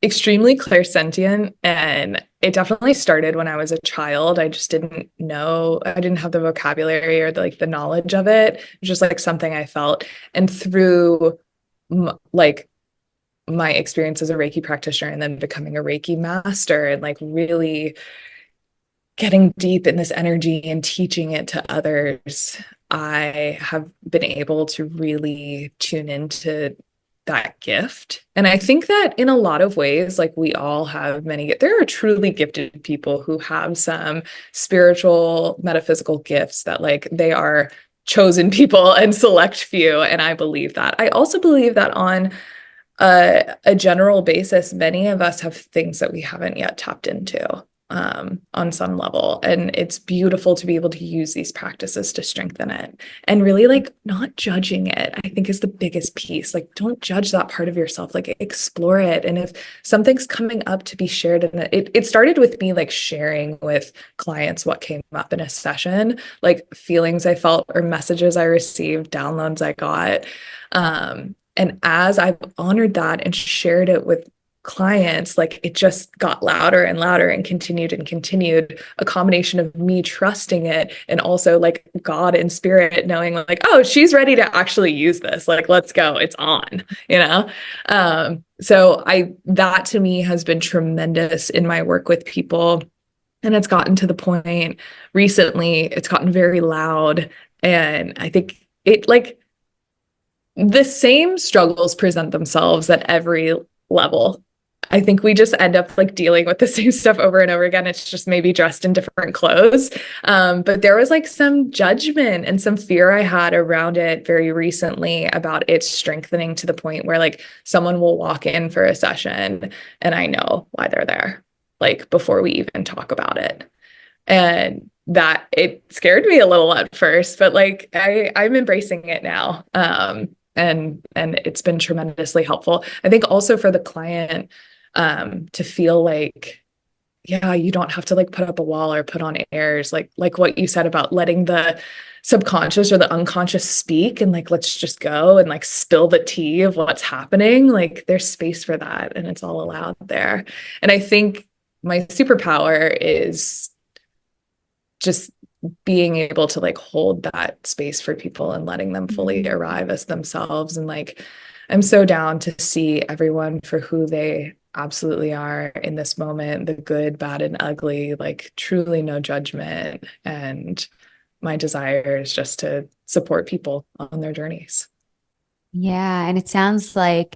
extremely clairsentient, and it definitely started when I was a child. I just didn't know, I didn't have the vocabulary or the knowledge of it. It was just like something I felt. And through like my experience as a Reiki practitioner and then becoming a Reiki master and like really getting deep in this energy and teaching it to others, I have been able to really tune into that gift. And I think that in a lot of ways, like we all have many, there are truly gifted people who have some spiritual, metaphysical gifts that like they are chosen people and select few. And I believe that. I also believe that on a general basis, many of us have things that we haven't yet tapped into on some level. And it's beautiful to be able to use these practices to strengthen it and really like not judging it, I think is the biggest piece. Like, don't judge that part of yourself, like explore it. And if something's coming up to be shared, and it started with me like sharing with clients what came up in a session, like feelings I felt or messages I received, downloads I got. And as I've honored that and shared it with clients, like it just got louder and louder and continued, a combination of me trusting it and also like God and spirit knowing like, oh, she's ready to actually use this. Like, let's go, it's on, you know? So that to me has been tremendous in my work with people. And it's gotten to the point recently, it's gotten very loud. And I think it like, the same struggles present themselves at every level. I think we just end up like dealing with the same stuff over and over again. It's just maybe dressed in different clothes. But there was like some judgment and some fear I had around it very recently about its strengthening to the point where like someone will walk in for a session and I know why they're there, like before we even talk about it. And that it scared me a little at first, but like I'm embracing it now. And it's been tremendously helpful. I think also for the client, to feel like, yeah, you don't have to like put up a wall or put on airs, like what you said about letting the subconscious or the unconscious speak and like, let's just go and like spill the tea of what's happening. Like there's space for that and it's all allowed there. And I think my superpower is just being able to like hold that space for people and letting them fully arrive as themselves. And like, I'm so down to see everyone for who they absolutely are in this moment, the good, bad, and ugly, like truly no judgment. And my desire is just to support people on their journeys.
Yeah. And it sounds like,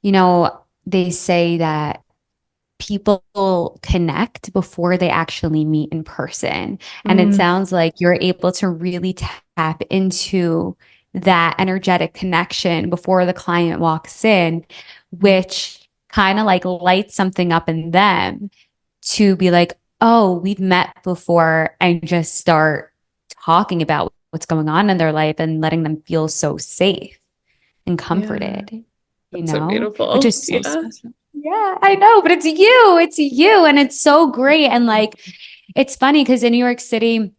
they say that people connect before they actually meet in person. And it
Mm,
sounds like you're able to really tap into that energetic connection before the client walks in, which kind of like lights something up in them to be like, oh, we've met before, and just start talking about what's going on in their life and letting them feel so safe and
yeah,
comforted,
that's so
which
beautiful.
is so
Yeah.
special. Yeah, I know, but it's you, and it's so great. And like, it's funny because in New York City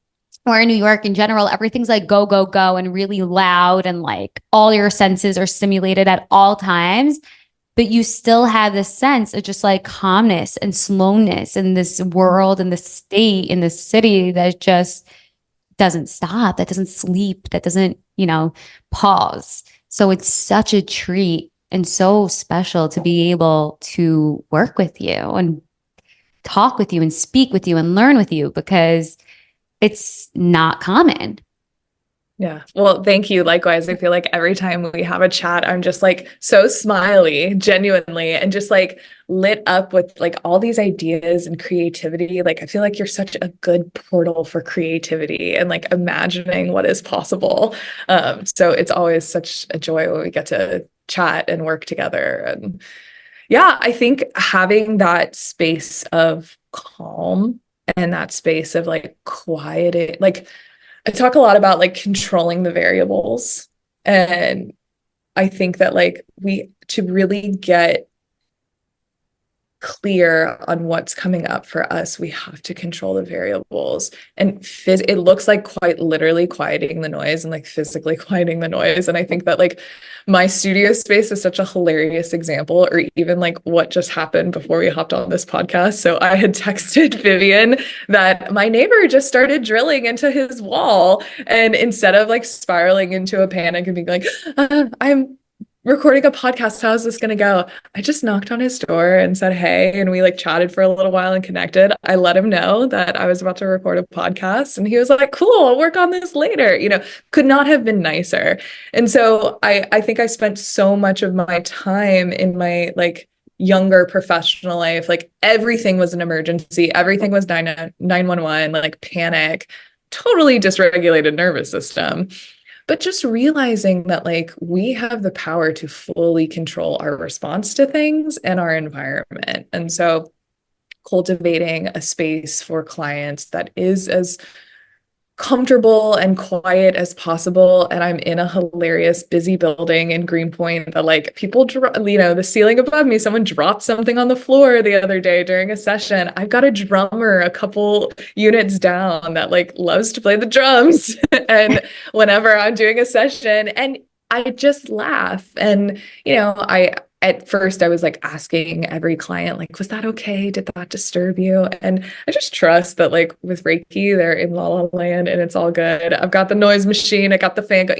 or in New York in general, everything's like go, go, go and really loud, and like all your senses are stimulated at all times. But you still have this sense of just like calmness and slowness in this world, in this state, in this city that just doesn't stop, that doesn't sleep, that doesn't, pause. So it's such a treat and so special to be able to work with you and talk with you and speak with you and learn with you because it's not common.
Yeah. Well, thank you. Likewise, I feel like every time we have a chat, I'm just like so smiley, genuinely, and just like lit up with like all these ideas and creativity. Like, I feel like you're such a good portal for creativity and like imagining what is possible. So it's always such a joy when we get to chat and work together. And yeah, I think having that space of calm and that space of like quieting, like I talk a lot about like controlling the variables. And I think that like to really get clear on what's coming up for us, we have to control the variables. And it looks like quite literally quieting the noise and like physically quieting the noise. And I think that like my studio space is such a hilarious example, or even like what just happened before we hopped on this podcast. So I had texted Vivian that my neighbor just started drilling into his wall. And instead of like spiraling into a panic and being like, I'm recording a podcast, how's this gonna go? I just knocked on his door and said hey, and we like chatted for a little while and connected. I let him know that I was about to record a podcast, and he was like, cool, I'll work on this later. Could not have been nicer. And so I think I spent so much of my time in my like younger professional life, like everything was an emergency, everything was 911, like panic, totally dysregulated nervous system. But just realizing that like we have the power to fully control our response to things and our environment. And so cultivating a space for clients that is as comfortable and quiet as possible. And I'm in a hilarious busy building in Greenpoint that like people, the ceiling above me, someone dropped something on the floor the other day during a session. I've got a drummer a couple units down that like loves to play the drums. And whenever I'm doing a session, and I just laugh. And, at first I was like asking every client, like, was that okay? Did that disturb you? And I just trust that like with Reiki, they're in La La Land and it's all good. I've got the noise machine. I got the fan.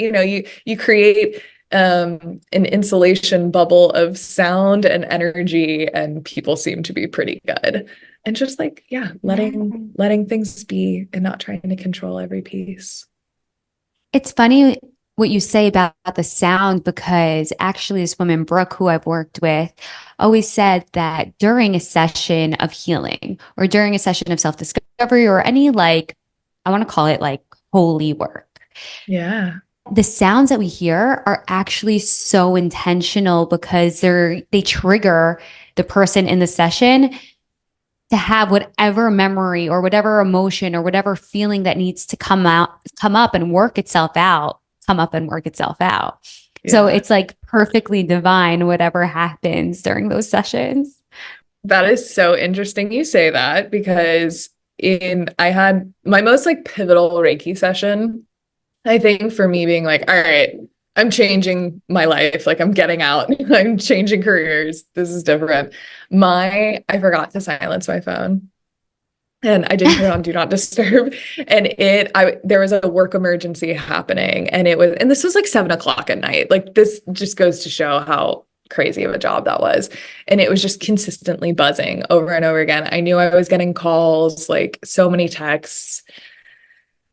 You create an insulation bubble of sound and energy, and people seem to be pretty good. And just like, yeah, letting things be and not trying to control every piece.
It's funny what you say about the sound, because actually this woman, Brooke, who I've worked with, always said that during a session of healing or during a session of self-discovery or any like, I want to call it like holy work.
Yeah.
The sounds that we hear are actually so intentional because they trigger the person in the session to have whatever memory or whatever emotion or whatever feeling that needs to come up and work itself out, come up and work itself out. Yeah. So it's like perfectly divine, whatever happens during those sessions.
That is so interesting you say that, because I had my most like pivotal Reiki session, I think, for me being like, all right, I'm changing my life. Like I'm getting out, I'm changing careers. This is different. I forgot to silence my phone. And I didn't put it on do not disturb. And there was a work emergency happening, and this was like 7:00 at night. Like this just goes to show how crazy of a job that was. And it was just consistently buzzing over and over again. I knew I was getting calls, like so many texts,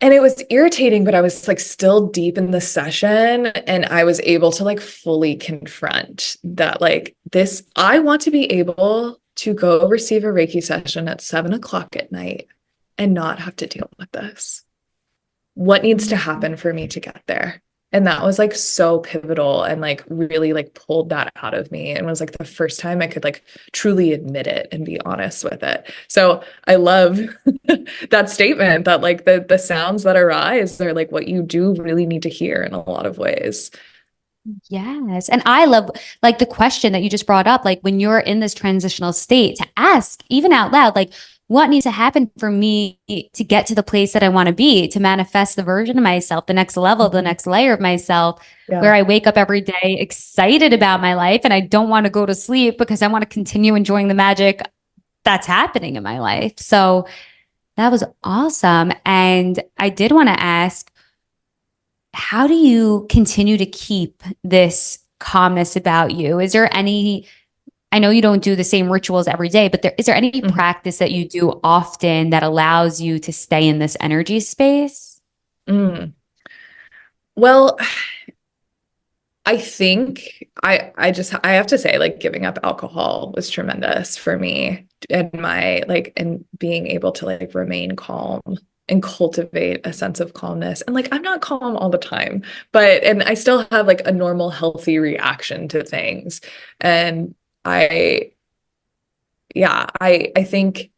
and it was irritating, but I was like still deep in the session, and I was able to like fully confront that, like I want to be able to go receive a Reiki session at 7:00 at night and not have to deal with this. What needs to happen for me to get there? And that was like so pivotal, and like really like pulled that out of me, and was like the first time I could like truly admit it and be honest with it. So I love that statement that like the sounds that arise are like what you do really need to hear in a lot of ways.
Yes. And I love like the question that you just brought up, like when you're in this transitional state, to ask even out loud, like, what needs to happen for me to get to the place that I want to be, to manifest the version of myself, the next level, the next layer of myself, where I wake up every day excited about my life and I don't want to go to sleep because I want to continue enjoying the magic that's happening in my life. So that was awesome. And I did want to ask, how do you continue to keep this calmness about you? Is there I know you don't do the same rituals every day, but is there any practice that you do often that allows you to stay in this energy space?
Well, I think I have to say, like, giving up alcohol was tremendous for me, and and being able to like remain calm and cultivate a sense of calmness. And like, I'm not calm all the time, and I still have like a normal, healthy reaction to things. And I, yeah, I think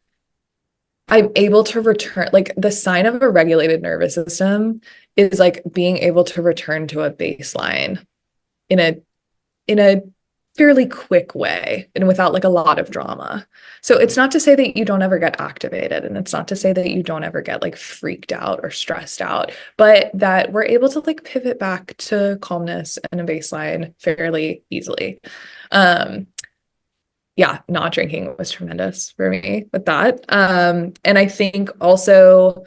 I'm able to return, like the sign of a regulated nervous system is like being able to return to a baseline in a fairly quick way and without like a lot of drama. So it's not to say that you don't ever get activated, and it's not to say that you don't ever get like freaked out or stressed out, but that we're able to like pivot back to calmness and a baseline fairly easily. Um, yeah, not drinking was tremendous for me with that. And I think also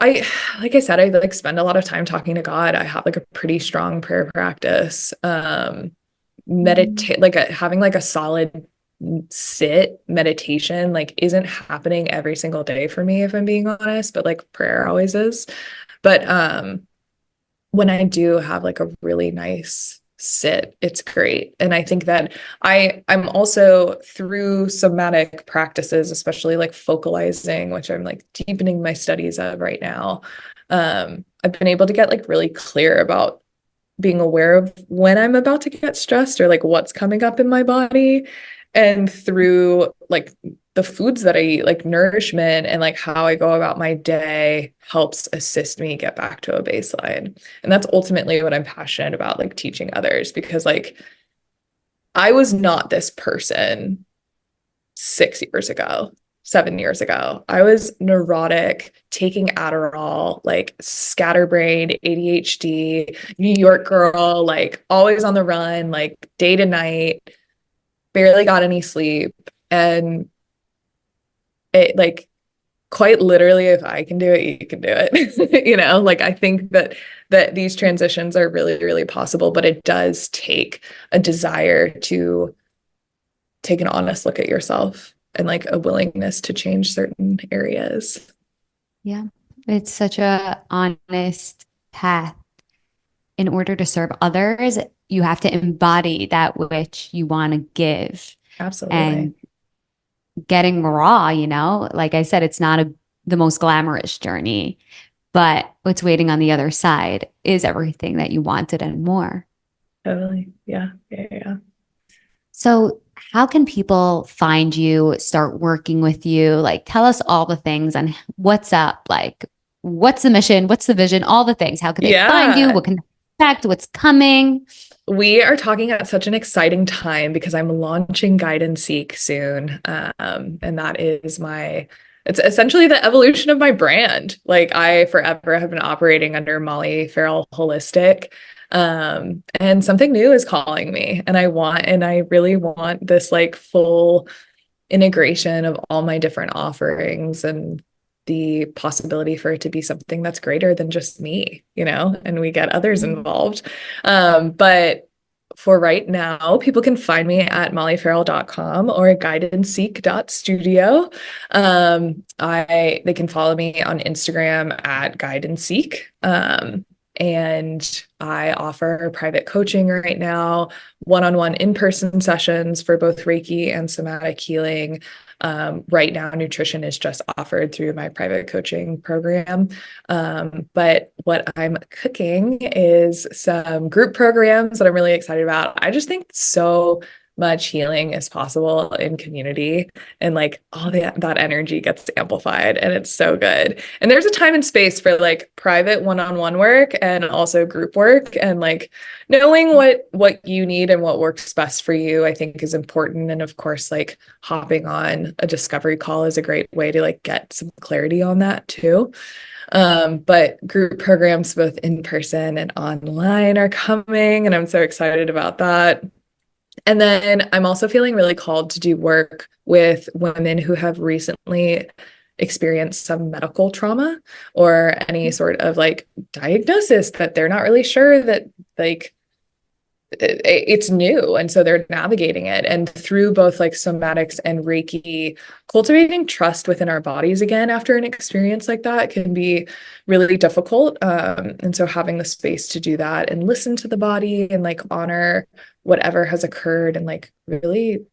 I, like I said, I like spend a lot of time talking to God. I have like a pretty strong prayer practice. Meditate, like having like a solid sit meditation, like isn't happening every single day for me, if I'm being honest, but like prayer always is. But when I do have like a really nice sit, it's great. And I think that I'm also through somatic practices, especially like focalizing, which I'm like deepening my studies of right now. I've been able to get like really clear about being aware of when I'm about to get stressed or like what's coming up in my body. And through like the foods that I eat, like nourishment and like how I go about my day helps assist me get back to a baseline. And that's ultimately what I'm passionate about, like teaching others, because like I was not this person 6 years ago. 7 years ago, I was neurotic, taking Adderall, like scatterbrained, ADHD, New York girl, like always on the run, like day to night, barely got any sleep. And it like quite literally, if I can do it, you can do it. Like I think that these transitions are really, really possible, but it does take a desire to take an honest look at yourself and like a willingness to change certain areas.
Yeah. It's such a honest path. In order to serve others, you have to embody that which you want to give.
Absolutely.
And getting raw, like I said, it's not the most glamorous journey, but what's waiting on the other side is everything that you wanted and more.
Totally. Yeah. Yeah. Yeah.
So, how can people find you, start working with you? Like, tell us all the things and what's up. Like, what's the mission? What's the vision? All the things. How can they find you?
Yeah.
What can they expect? What's coming?
We are talking at such an exciting time because I'm launching Guide and Seek soon. And that is it's essentially the evolution of my brand. Like I forever have been operating under Mollie Farrell Holistic. And something new is calling me. And I really want this like full integration of all my different offerings and the possibility for it to be something that's greater than just me, and we get others involved. But for right now, people can find me at molliefarrell.com or guideandseek.studio. They can follow me on Instagram at Guide and Seek. And I offer private coaching right now, one-on-one in-person sessions for both Reiki and somatic healing. Right now, nutrition is just offered through my private coaching program. But what I'm cooking is some group programs that I'm really excited about. I just think so much healing is possible in community, and like all that energy gets amplified, and it's so good. And there's a time and space for like private one-on-one work and also group work, and like knowing what you need and what works best for you, I think is important. And of course, like hopping on a discovery call is a great way to like get some clarity on that too. But group programs both in person and online are coming, and I'm so excited about that. And then I'm also feeling really called to do work with women who have recently experienced some medical trauma or any sort of like diagnosis that they're not really sure that like it's new. And so they're navigating it. And through both like somatics and Reiki, cultivating trust within our bodies again after an experience like that can be really difficult. And so having the space to do that and listen to the body and like honor whatever has occurred and like really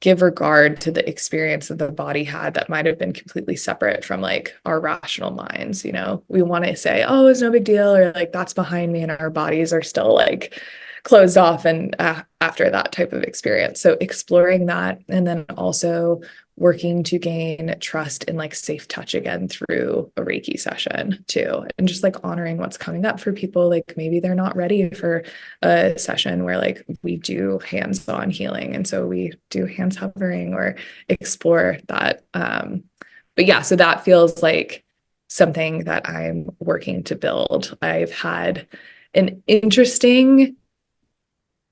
give regard to the experience that the body had that might have been completely separate from like our rational minds. We want to say, oh, it's no big deal, or like that's behind me, and our bodies are still like closed off and after that type of experience. So exploring that, and then also working to gain trust in like safe touch again through a Reiki session too. And just like honoring what's coming up for people. Like maybe they're not ready for a session where like we do hands-on healing. And so we do hands hovering or explore that. But yeah, so that feels like something that I'm working to build. I've had an interesting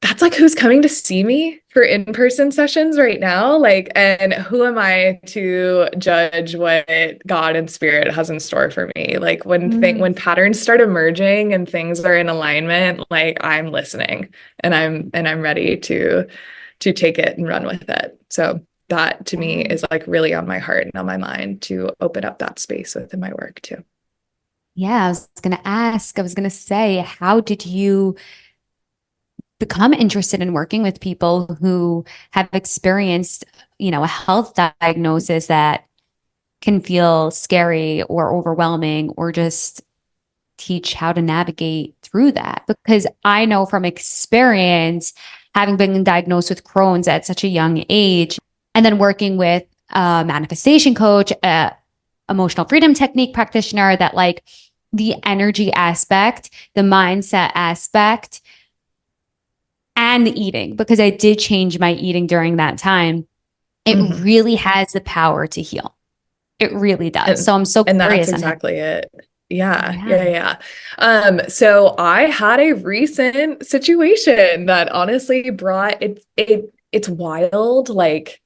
that's like who's coming to see me for in-person sessions right now. Like, and who am I to judge what God and spirit has in store for me? Like when patterns start emerging and things are in alignment, like I'm listening and I'm ready to take it and run with it. So that to me is like really on my heart and on my mind to open up that space within my work too.
Yeah, I was going to say, how did you become interested in working with people who have experienced, a health diagnosis that can feel scary or overwhelming, or just teach how to navigate through that? Because I know from experience, having been diagnosed with Crohn's at such a young age, and then working with a manifestation coach, a emotional freedom technique practitioner, that like the energy aspect, the mindset aspect, and the eating, because I did change my eating during that time, it really has the power to heal. It really does. So I'm so
and
curious.
That's exactly it. Yeah. So I had a recent situation that honestly brought it's wild. Like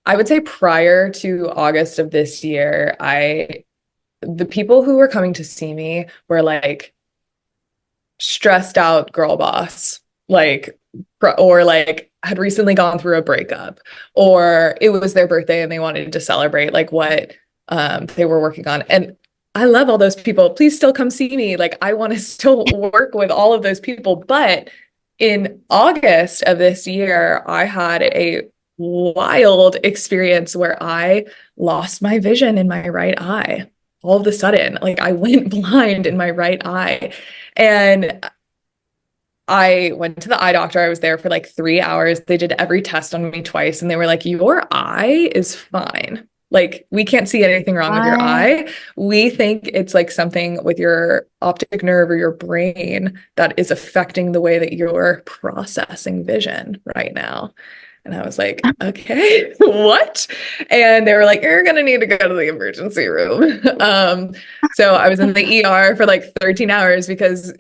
I would say prior to August of this year, the people who were coming to see me were like stressed out girl boss, like, or like had recently gone through a breakup, or it was their birthday and they wanted to celebrate like what they were working on. And I love all those people. Please still come see me. Like I want to still work with all of those people. But in August of this year, I had a wild experience where I lost my vision in my right eye. All of a sudden, like I went blind in my right eye. And I went to the eye doctor. I was there for like 3 hours. They did every test on me twice, and they were like, your eye is fine. Like, we can't see anything wrong with your eye. We think it's like something with your optic nerve or your brain that is affecting the way that you're processing vision right now. And I was like, okay, what? And they were like, you're going to need to go to the emergency room. So I was in the ER for like 13 hours because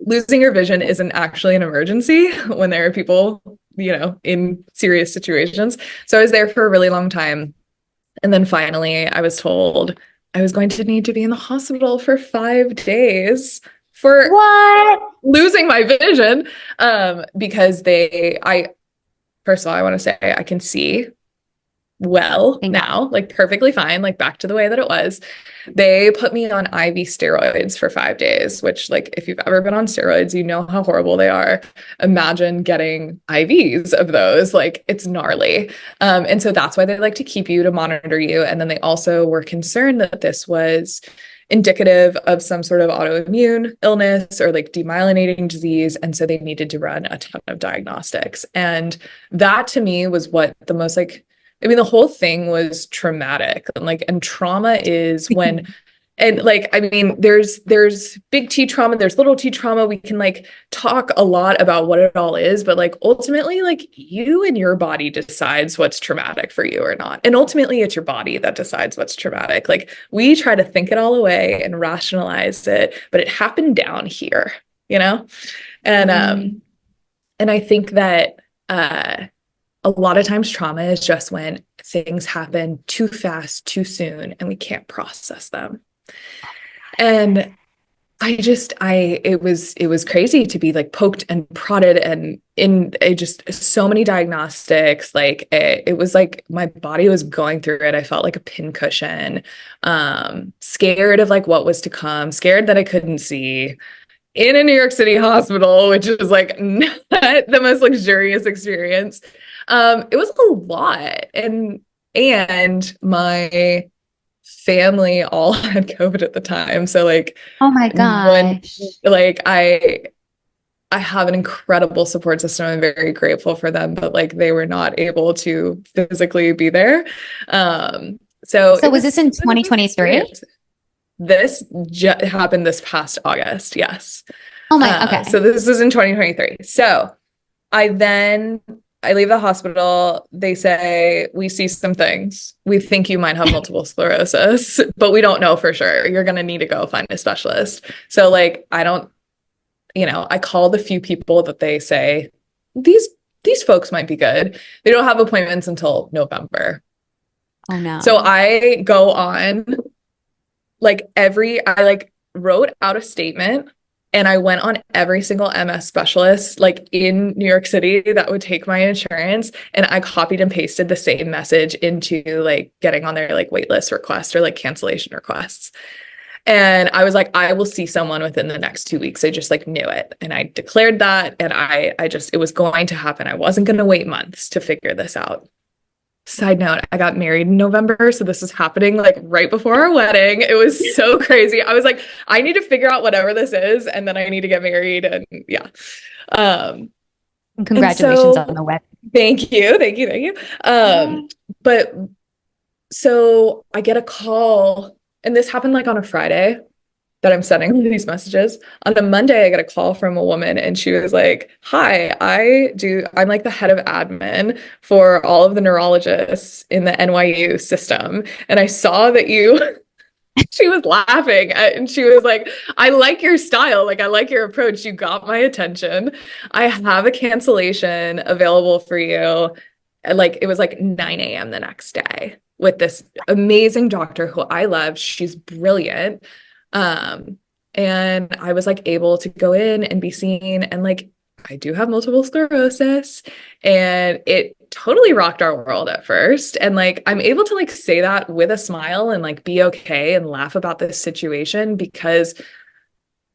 losing your vision isn't actually an emergency when there are people, in serious situations. So I was there for a really long time. And then finally, I was told I was going to need to be in the hospital for 5 days for losing my vision. Because first of all, I want to say I can see well now, like perfectly fine, like back to the way that it was. They put me on IV steroids for 5 days, which like if you've ever been on steroids, you know how horrible they are. Imagine getting IVs of those, like it's gnarly. And so that's why they like to keep you to monitor you. And then they also were concerned that this was indicative of some sort of autoimmune illness or like demyelinating disease. And so they needed to run a ton of diagnostics. And that to me was what the most the whole thing was traumatic. And trauma is when, and like, there's big T trauma, there's little T trauma. We can like talk a lot about what it all is, but like ultimately, like you and your body decides what's traumatic for you or not. And ultimately it's your body that decides what's traumatic. Like we try to think it all away and rationalize it, but it happened down here, And I think that a lot of times trauma is just when things happen too fast, too soon, and we can't process them. And it was crazy to be like poked and prodded and in just so many diagnostics. Like it was like my body was going through it. I felt like a pincushion, scared of like what was to come, scared that I couldn't see, in a New York City hospital, which is like not the most luxurious experience. It was a lot. And my family all had COVID at the time. So like
Oh my
when
gosh.
like I have an incredible support system. I'm very grateful for them, but like they were not able to physically be there. So
So was this in
it was a
2023?
experience. Happened this past August. Yes.
Oh my, okay.
So this was in 2023. So I then I leave the hospital. They say, we see some things. We think you might have multiple sclerosis, but we don't know for sure. You're going to need to go find a specialist. So like, I don't, I call the few people that they say, these folks might be good. They don't have appointments until November.
Oh
So
no.
I go on I like wrote out a statement and I went on every single MS specialist like in New York City that would take my insurance, and I copied and pasted the same message into like getting on their like waitlist request or like cancellation requests. And I was like, I will see someone within the next 2 weeks. I just like knew it. And I declared that, and I just, it was going to happen. I wasn't going to wait months to figure this out. Side note, I got married in November, so this is happening like right before our wedding. It was so crazy. I was like, I need to figure out whatever this is, and then I need to get married, and yeah.
And
And
congratulations on
so
the wedding.
thank you, thank you, thank you.
Yeah.
But so I get a call, and this happened like on a Friday that I'm sending these messages. On a Monday, I get a call from a woman, and she was like, "Hi, I'm like the head of admin for all of the neurologists in the NYU system. And I saw that you," she was laughing and she was like, "I like your style. Like, I like your approach. You got my attention. I have a cancellation available for you." And like, it was like 9 a.m. the next day with this amazing doctor who I love. She's brilliant. Um, and I was like able to go in and be seen, and like I do have multiple sclerosis, and it totally rocked our world at first. And like I'm able to like say that with a smile and like be okay and laugh about this situation because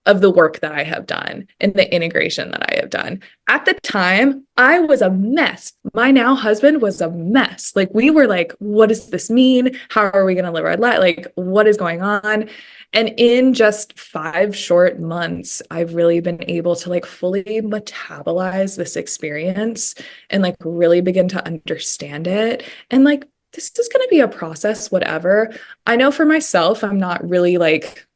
of the work that I have done and the integration that I have done. At the time, I was a mess. My now husband was a mess. Like we were like, what does this mean? How are we going to live our life? Like what is going on? And in just 5 short months, I've really been able to like fully metabolize this experience and like really begin to understand it. And like, this is going to be a process, whatever. I know for myself, I'm not really like,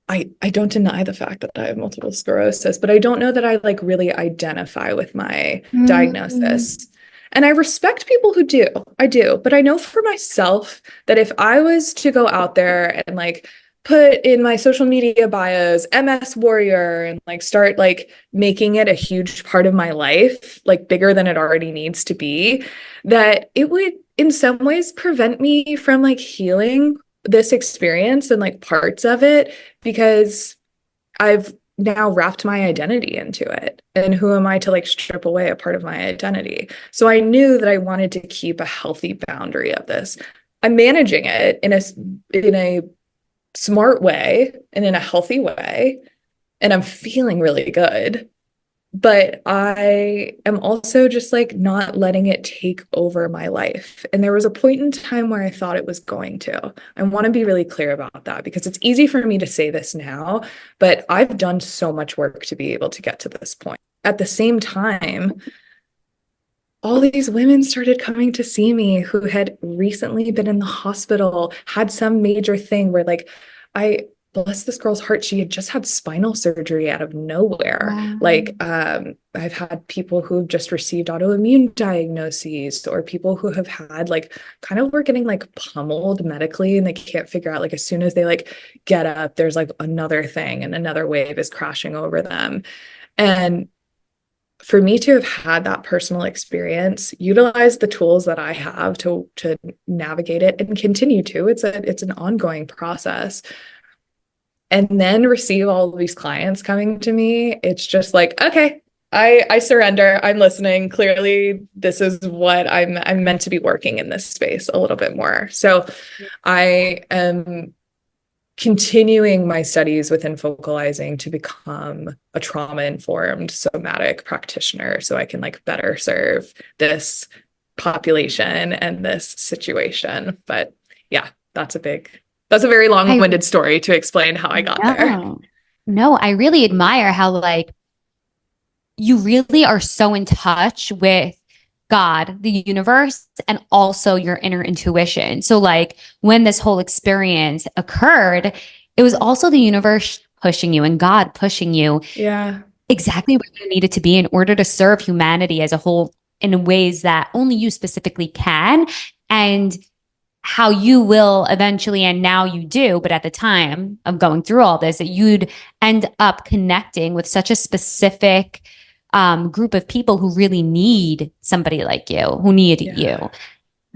I don't deny the fact that I have multiple sclerosis, but I don't know that I like really identify with my
Mm.
diagnosis. And I respect people who do. I do. But I know for myself that if I was to go out there and like put in my social media bios MS warrior and like start like making it a huge part of my life, like bigger than it already needs to be, that it would in some ways prevent me from like healing this experience and like parts of it, because I've now wrapped my identity into it. And who am I to like strip away a part of my identity? So I knew that I wanted to keep a healthy boundary of this. I'm managing it in a smart way and in a healthy way, and I'm feeling really good. But I am also just like not letting it take over my life. And there was a point in time where I thought it was going to. I want to be really clear about that because it's easy for me to say this now, but I've done so much work to be able to get to this point. At the same time, all these women started coming to see me who had recently been in the hospital, had some major thing where like I bless this girl's heart, she had just had spinal surgery out of nowhere.
Wow.
Like I've had people who've just received autoimmune diagnoses, or people who have had like kind of were getting like pummeled medically and they can't figure out, like as soon as they like get up, there's like another thing and another wave is crashing over them. And for me to have had that personal experience, utilize the tools that I have to navigate it and continue to, it's an ongoing process. And then receive all of these clients coming to me, it's just like, okay, I surrender. I'm listening. Clearly, this is what I'm meant to be working in this space a little bit more. So I am continuing my studies within focalizing to become a trauma-informed somatic practitioner so I can like better serve this population and this situation. But yeah, that's a very
I
long-winded story to explain how I got there.
no, no, I really admire how like you really are so in touch with God, the universe, and also your inner intuition. So, like, when this whole experience occurred, it was also the universe pushing you and God pushing you
Yeah.
exactly where you needed to be in order to serve humanity as a whole in ways that only you specifically can. And how you will eventually, and now you do, but at the time of going through all this, that you'd end up connecting with such a specific group of people who really need somebody like you, who need
Yeah.
you.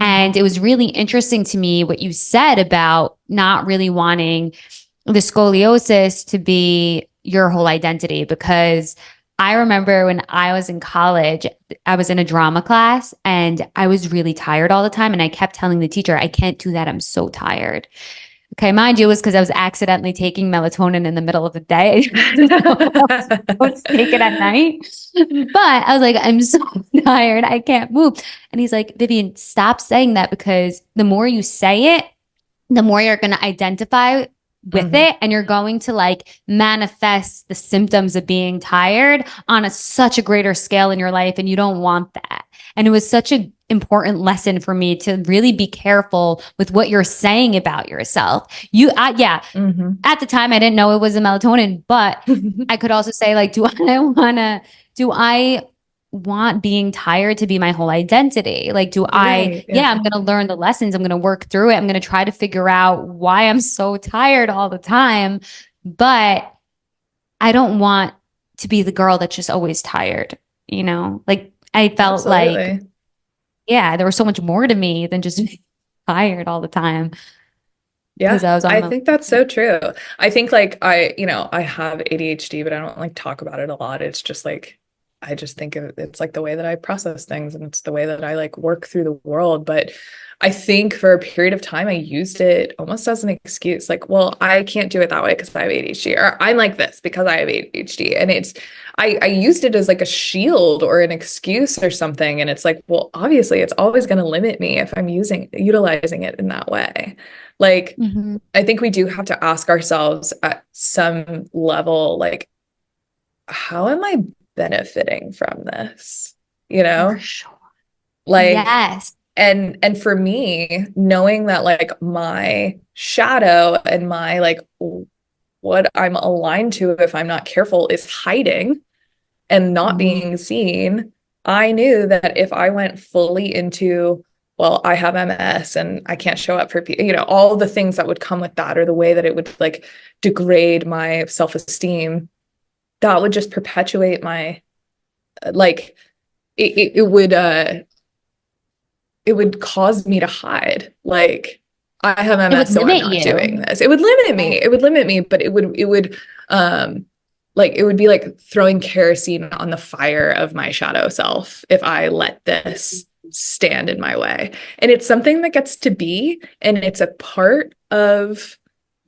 And it was really interesting to me what you said about not really wanting the scoliosis to be your whole identity, because I remember when I was in college, I was in a drama class and I was really tired all the time. And I kept telling the teacher, I can't do that. I'm so tired. Okay, mind you, it was because I was accidentally taking melatonin in the middle of the day. I was take it at night. But I was like, I'm so tired. I can't move. And he's like, Vivian, stop saying that, because the more you say it, the more you're going to identify with
Mhm.
it, and you're going to like manifest the symptoms of being tired on such a greater scale in your life, and you don't want that. And it was such an important lesson for me to really be careful with what you're saying about yourself. Yeah,
Mhm.
at the time I didn't know it was a melatonin, but I could also say like, do I want being tired to be my whole identity? Like,
Right.
yeah,
Yeah.
I'm going to learn the lessons. I'm going to work through it. I'm going to try to figure out why I'm so tired all the time. But I don't want to be the girl that's just always tired, Like, I felt like,
Absolutely.
yeah, there was so much more to me than just being tired all the time because
Yeah,
I was on
I
my.
think that's so true. I think like I have ADHD, but I don't like talk about it a lot. It's just like I just think of it's like the way that I process things and it's the way that I like work through the world. But I think for a period of time I used it almost as an excuse. Like, well, I can't do it that way because I have ADHD, or I'm like this because I have ADHD. And I used it as like a shield or an excuse or something. And it's like, well, obviously it's always going to limit me if I'm utilizing it in that way. Like
Mhm.
I think we do have to ask ourselves at some level, like, how am I benefiting from this? You
For
know,
sure.
like,
Yes.
and for me, knowing that like my shadow and my like what I'm aligned to if I'm not careful is hiding and not
Mhm.
being seen, I knew that if I went fully into, well, I have MS and I can't show up for people, all the things that would come with that, or the way that it would like degrade my self-esteem, that would just perpetuate my, like, it would cause me to hide. Like, I have
It would
MS, so I'm
limit
not doing
you.
this. It would limit
Right.
me. It would limit me, but um, it would be like throwing kerosene on the fire of my shadow self if I let this stand in my way. And it's something that gets to be, and it's a part of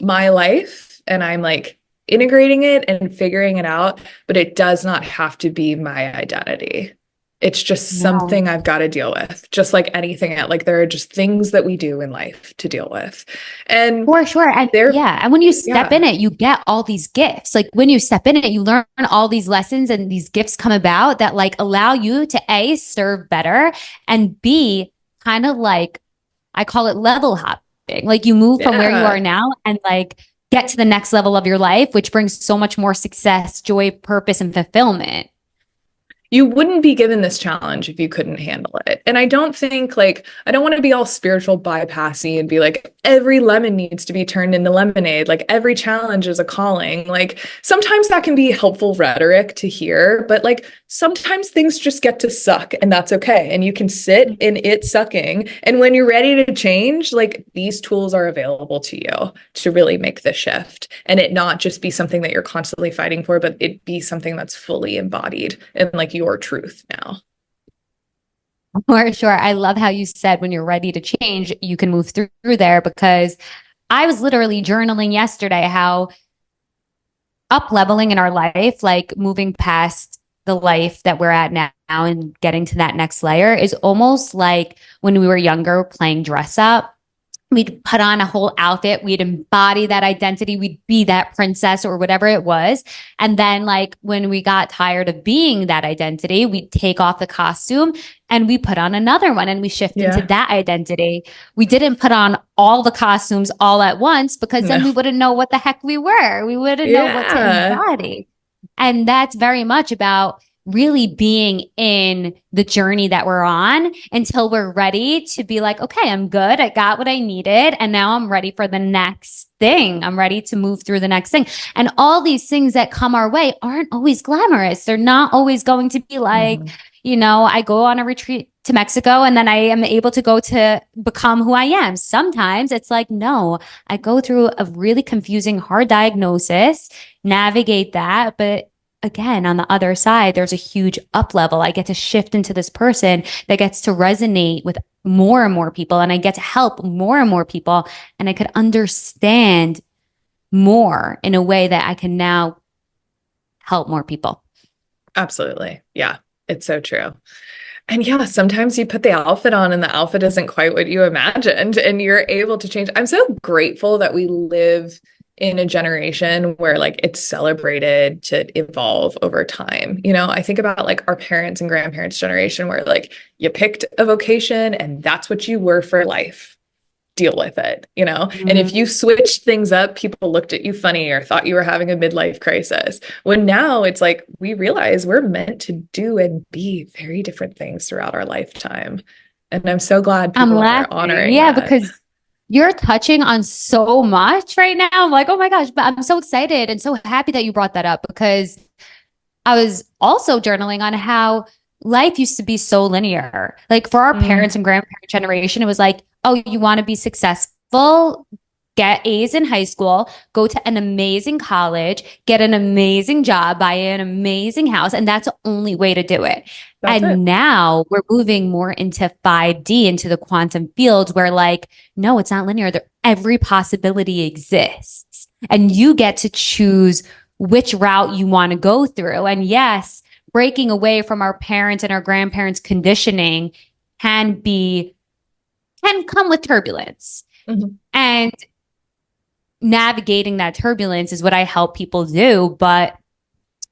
my life. And I'm like integrating it and figuring it out, but it does not have to be my identity. It's just
No.
something I've got to deal with, just like anything else. Like there are just things that we do in life to deal with. And
For sure. And
there,
yeah. And when you step in
yeah,
it, you get all these gifts. Like when you step in it, you learn all these lessons, and these gifts come about that like allow you to A, serve better, and B, kind of like, I call it level hopping. Like you move from where you are
yeah.
now and like get to the next level of your life, which brings so much more success, joy, purpose, and fulfillment.
You wouldn't be given this challenge if you couldn't handle it. And I don't think like I don't want to be all spiritual bypassy and be like every lemon needs to be turned into lemonade. Like every challenge is a calling. Like sometimes that can be helpful rhetoric to hear, but like sometimes things just get to suck and that's okay. And you can sit in it sucking. And when you're ready to change, like these tools are available to you to really make the shift and it not just be something that you're constantly fighting for, but it be something that's fully embodied and like your truth now.
For sure. I love how you said when you're ready to change, you can move through there, because I was literally journaling yesterday how up leveling in our life, like moving past the life that we're at now and getting to that next layer is almost like when we were younger playing dress up. We'd put on a whole outfit. We'd embody that identity. We'd be that princess or whatever it was. And then, like, when we got tired of being that identity, we'd take off the costume and we put on another one and we shift into
Yeah.
that identity. We didn't put on all the costumes all at once because
No.
then we wouldn't know what the heck we were. We wouldn't know what to
Yeah.
embody. And that's very much about really being in the journey that we're on until we're ready to be like, okay, I'm good. I got what I needed. And now I'm ready for the next thing. I'm ready to move through the next thing. And all these things that come our way aren't always glamorous. They're not always going to be like,
Mhm.
I go on a retreat to Mexico and then I am able to go to become who I am. Sometimes it's like, no, I go through a really confusing, hard diagnosis, navigate that, but again, on the other side, there's a huge up level. I get to shift into this person that gets to resonate with more and more people, and I get to help more and more people, and I could understand more in a way that I can now help more people.
Absolutely. Yeah. It's so true. And yeah, sometimes you put the outfit on and the outfit isn't quite what you imagined and you're able to change. I'm so grateful that we live in a generation where like it's celebrated to evolve over time. I think about like our parents and grandparents' generation where like you picked a vocation and that's what you were for life. Deal with it. And if you
Mhm.
switched things up, people looked at you funny or thought you were having a midlife crisis. When now it's like we realize we're meant to do and be very different things throughout our lifetime. And I'm so glad
I'm
people are
laughing.
honoring
Yeah,
that.
because you're touching on so much right now. I'm like, oh my gosh, but I'm so excited and so happy that you brought that up because I was also journaling on how life used to be so linear. Like for our
Mm,
parents and grandparents generation, it was like, oh, you want to be successful, get A's in high school, go to an amazing college, get an amazing job, buy an amazing house, and that's the only way to do it.
that's it.
And now we're moving more into 5D, into the quantum fields where like, no, it's not linear. Every possibility exists. And you get to choose which route you want to go through. And yes, breaking away from our parents and our grandparents' conditioning can be, can come with turbulence.
Mhm.
And navigating that turbulence is what I help people do. But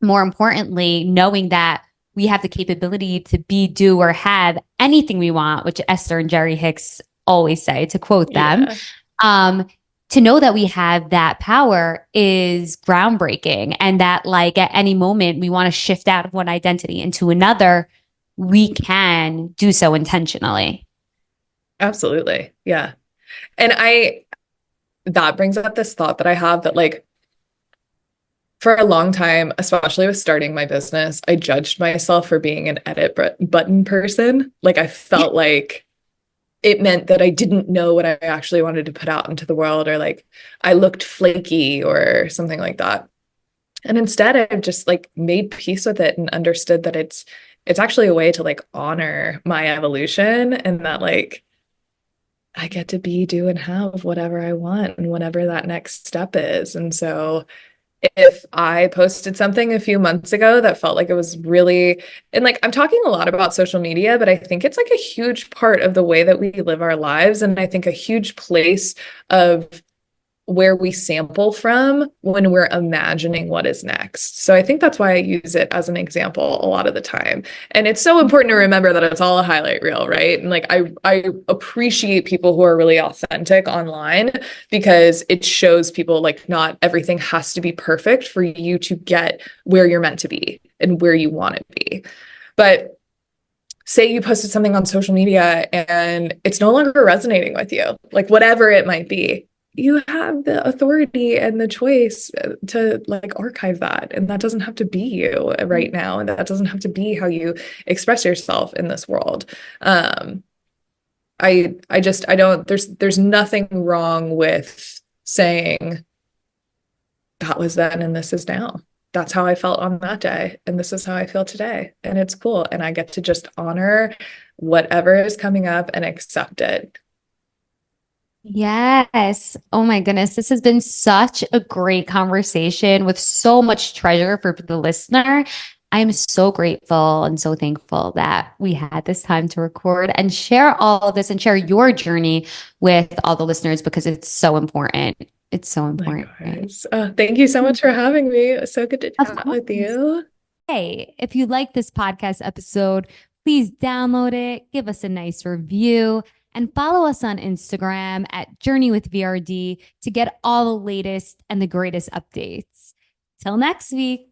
more importantly, knowing that we have the capability to be, do, or have anything we want, which Esther and Jerry Hicks always say, to quote them.
Yeah,
Um, to know that we have that power is groundbreaking, and that, like, at any moment we want to shift out of one identity into another, we can do so intentionally.
absolutely. Yeah. And that brings up this thought that I have that like for a long time, especially with starting my business, I judged myself for being an edit button person. Like I felt like it meant that I didn't know what I actually wanted to put out into the world, or like I looked flaky or something like that. And instead, I've just like made peace with it and understood that it's actually a way to like honor my evolution, and that like I get to be, do, and have whatever I want and whatever that next step is. And so if I posted something a few months ago that felt like it was really, and like I'm talking a lot about social media, but I think it's like a huge part of the way that we live our lives. And I think a huge place of where we sample from when we're imagining what is next. So I think that's why I use it as an example a lot of the time. And it's so important to remember that it's all a highlight reel, right? And like I appreciate people who are really authentic online because it shows people like not everything has to be perfect for you to get where you're meant to be and where you want to be. But say you posted something on social media and it's no longer resonating with you, like whatever it might be, you have the authority and the choice to like archive that. And that doesn't have to be you right now. And that doesn't have to be how you express yourself in this world. I don't, there's nothing wrong with saying that was then and this is now. That's how I felt on that day. And this is how I feel today. And it's cool. And I get to just honor whatever is coming up and accept it.
Yes. Oh my goodness. This has been such a great conversation with so much treasure for the listener. I'm so grateful and so thankful that we had this time to record and share all of this and share your journey with all the listeners because it's so important. It's so important.
Likewise. Thank you so much for having me. It was so good to
Of
chat with
course.
you.
Hey, if you like this podcast episode, please download it, give us a nice review, and follow us on Instagram at Journey with VRD to get all the latest and the greatest updates. Till next week.